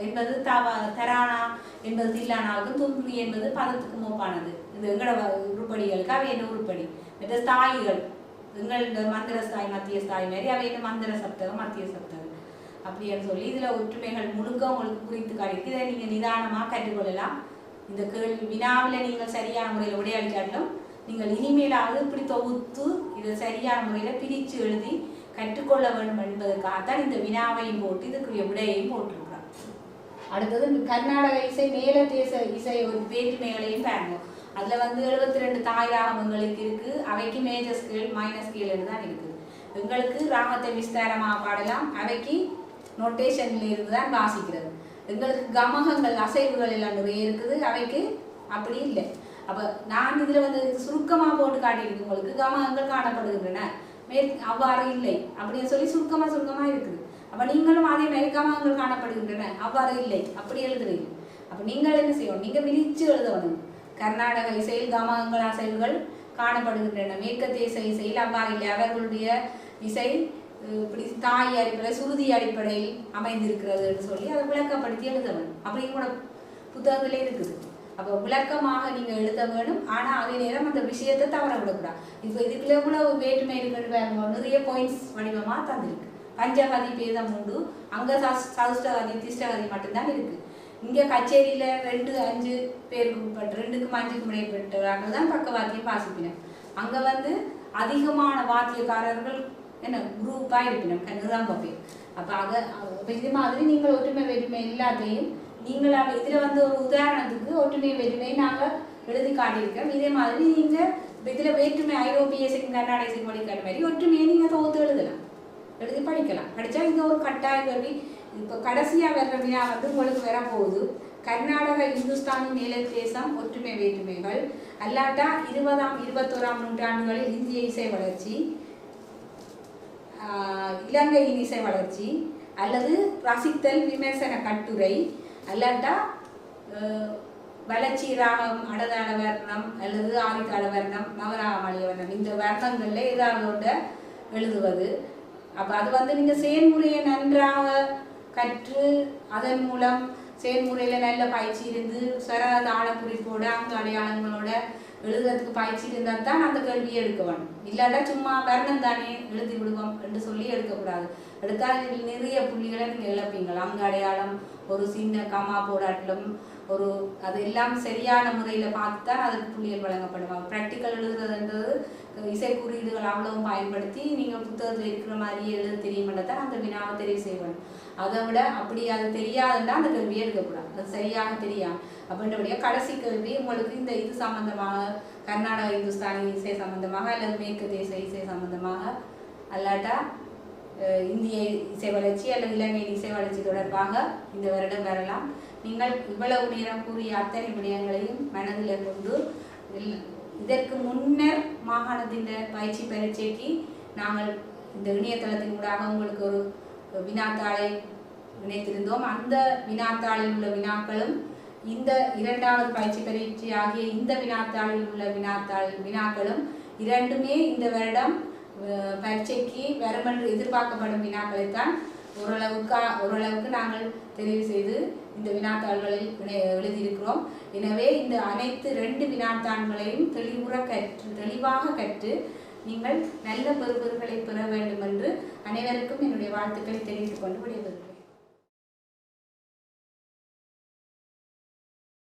என்பது தரானா என்பது தில்லானாவுக்கும், தும்ரி என்பது பதத்துக்கும் ஒப்பானது. இது எங்களோட உருப்படிகளுக்கு அவை என்ன உருப்படி. மற்ற ஸ்தாயிகள் எங்களோட மந்திர ஸ்தாய் மத்திய ஸ்தாய் மாதிரி அவை என்ன மந்திர சப்தகம் மத்திய சப்தகம் அப்படின்னு சொல்லி இதுல ஒற்றுமைகள் முழுக்க உங்களுக்கு குறித்து காட்டிருக்கு. இதை நீங்க நிதானமா கற்றுக்கொள்ளலாம். இந்த கேள்வி வினாவில் நீங்கள் சரியான முறையில் விடையளிக்காட்டிலும் நீங்கள் இனிமேலாவது இப்படி தொகுத்து இதை சரியான முறையில பிரித்து எழுதி கற்றுக்கொள்ள வேண்டும் என்பதற்காகத்தான் இந்த வினாவையும் போட்டு இதுக்குரிய விடையையும் போட்டிருக்கிறார். அடுத்தது கர்நாடக இசை மேல தேச இசை ஒரு வேற்றுமைகளையும் பாருங்க. அதுல வந்து 72 தாய் ராகங்களுக்கு இருக்கு. அவைக்கு மேஜர் ஸ்கேல் மைனர் ஸ்கேல் தான் இருக்குது. எங்களுக்கு ராகத்தை விஸ்தாரமாக பாடலாம். அவைக்கு நோட்டேஷன்ல இருந்து தான் வாசிக்கிறது. எங்களுக்கு கமகங்கள் அசைவுகள் எல்லாம் நிறைய இருக்குது. அவைக்கு அப்படி இல்லை. அப்ப நான் இதுல வந்து சுருக்கமா போட்டு காட்டியிருக்கு. உங்களுக்கு கமகங்கள் காணப்படுகின்றன, அவ்வாறு இல்லை அப்படின்னு சொல்லி சுருக்கமா இருக்குது. அப்ப நீங்களும் அதே மாதிரி கமகங்கள் காணப்படுகின்றன, அவ்வாறு இல்லை அப்படி எழுதுறீங்க. அப்ப நீங்கள் என்ன செய்யணும், நீங்க விரிச்சு எழுதணும். கர்நாடக இசையில் கமகங்கள் அசைவுகள் காணப்படுகின்றன. மேற்கத்திய இசையில் அவ்வாறு இல்லை. அவர்களுடைய இசை இப்படி தாய் அடிப்படையில் சுருதி அடிப்படையில் அமைந்திருக்கிறது என்று சொல்லி அதை விளக்கப்படுத்தி எழுத வேணும். அப்படி கூட புத்தகத்திலே இருக்குது. அப்போ விளக்கமாக நீங்கள் எழுத வேணும். ஆனால் அதே நேரம் அந்த விஷயத்தை தவற விடக்கூடாது. இப்போ இதுக்குள்ள எவ்வளவு வேற்றுமை இருக்குன்னு நிறைய பாயிண்ட்ஸ் வடிவமாக தந்திருக்கு. பஞ்சகதி பேதம் உண்டு, அங்கே சதுஷ்டகதி திஷ்டகதி மட்டும்தான் இருக்குது. இங்கே கச்சேரியில் 2-5 பேருக்கு உட்பட்டு 2க்கும் 5க்கும் இடைப்பட்டவர்கள் தான் பக்கவாத்தியம் வாசிப்பினர். அங்கே அதிகமான வாத்தியக்காரர்கள் என்ன குரூப்பாக இருப்பினம் நிரம்ப பேர். அப்போ இது மாதிரி நீங்கள் ஒற்றுமை வேற்றுமை எல்லாத்தையும் நீங்கள் இதில் ஒரு உதாரணத்துக்கு ஒற்றுமை வேற்றுமை நாங்கள் எழுதி காட்டியிருக்கோம். இதே மாதிரி நீங்கள் இதில் வேற்றுமை ஐரோப்பிய இசை கர்நாடக இசை மொழிக்காட்ட மாதிரி ஒற்றுமையை நீங்கள் தொகுத்து எழுதலாம், எழுதி படிக்கலாம். படித்தா இந்த ஒரு கட்டாய கல்வி. இப்போ கடைசியாக வர்ற வினா உங்களுக்கு வரப்போகுது. கர்நாடக இந்துஸ்தானி மேலத்தேசம் ஒற்றுமை வேற்றுமைகள் அல்லாட்டா 20ஆம் 21ஆம் நூற்றாண்டுகளில் இந்திய இசை வளர்ச்சி, இலங்கையின் இசை வளர்ச்சி, அல்லது ரசித்தல் விமர்சன கட்டுரை, அல்லாட்டா வளர்ச்சி ராகம் அடதாள வர்ணம் அல்லது ஆதித்தாள வர்ணம் நவராமலிய வர்ணம், இந்த வர்ணங்களில் ஏதாவது எழுதுவது. அப்போ அது நீங்கள் செயல்முறையை நன்றாக கற்று அதன் மூலம் செயல்முறையில் நல்ல பயிற்சி இருந்து சரதாள குறிப்போட அங்கு அடையாளங்களோட எழுதுறதுக்கு பயிற்சி இருந்தால் தான் அந்த கேள்வியை எடுக்க வேணும். இல்லாட்டா சும்மா வர்ணம் தானே எழுதி விடுவோம் என்று சொல்லி எடுக்கக்கூடாது. எடுத்தால் நிறைய புள்ளிகளை நீங்கள் இழப்பீங்கள். அங்கு அடையாளம் ஒரு சின்ன கம்மா போடாட்டிலும் ஒரு அது எல்லாம் சரியான முறையில் பார்த்து தான் அதுக்கு புள்ளிகள் வழங்கப்படுவாங்க. ப்ராக்டிக்கல் எழுதுறதுன்றது இசை குறியீடுகள் அவ்வளவும் பயன்படுத்தி நீங்கள் புத்தகத்தில் இருக்கிற மாதிரியே எழுத தெரியுமென்றதான் அந்த வினாவை தெரிவு செய்யணும். அதை விட அப்படி அது தெரியாதுன்னா அந்த கேள்வியை எடுக்கக்கூடாது. அது சரியாக தெரியாது அப்படின்றபடியாக கடைசி கேள்வி உங்களுக்கு இந்த இது சம்பந்தமாக கர்நாடக இந்துஸ்தானி இசை சம்பந்தமாக அல்லது மேற்கத்திய இசை சம்பந்தமாக அல்லாட்டா இந்திய இசை வளர்ச்சி அல்லது இலங்கையின் இசை வளர்ச்சி தொடர்பாக இந்த வருடம் வரலாம். நீங்கள் இவ்வளவு நேரம் கூறிய அத்தனை விடயங்களையும் மனதில் கொண்டு இதற்கு முன்னர் மாகாணத்தின் பயிற்சி பரீட்சைக்கு நாங்கள் இந்த இணையதளத்தின் ஊடாக உங்களுக்கு ஒரு வினாத்தாளை இணைத்திருந்தோம். அந்த வினாத்தாளில் உள்ள வினாக்களும் இந்த 2வது பயிற்சி பரீட்சை ஆகிய இந்த வினாத்தாளில் உள்ள வினாக்களும் இரண்டுமே இந்த வருடம் பரீட்சைக்கு வரும் என்று எதிர்பார்க்கப்படும் வினாக்களைத்தான் ஓரளவுக்கு நாங்கள் தெரிவு செய்து இந்த வினாத்தாள்களில் எழுதியிருக்கிறோம். எனவே இந்த அனைத்து 2 வினாத்தாள்களையும் தெளிவாக கற்று நீங்கள் நல்ல பெறுபொருள்களை பெற வேண்டும் என்று அனைவருக்கும் என்னுடைய வாழ்த்துக்களை தெரிவித்துக் கொண்டு விடைபெறுகிறேன்.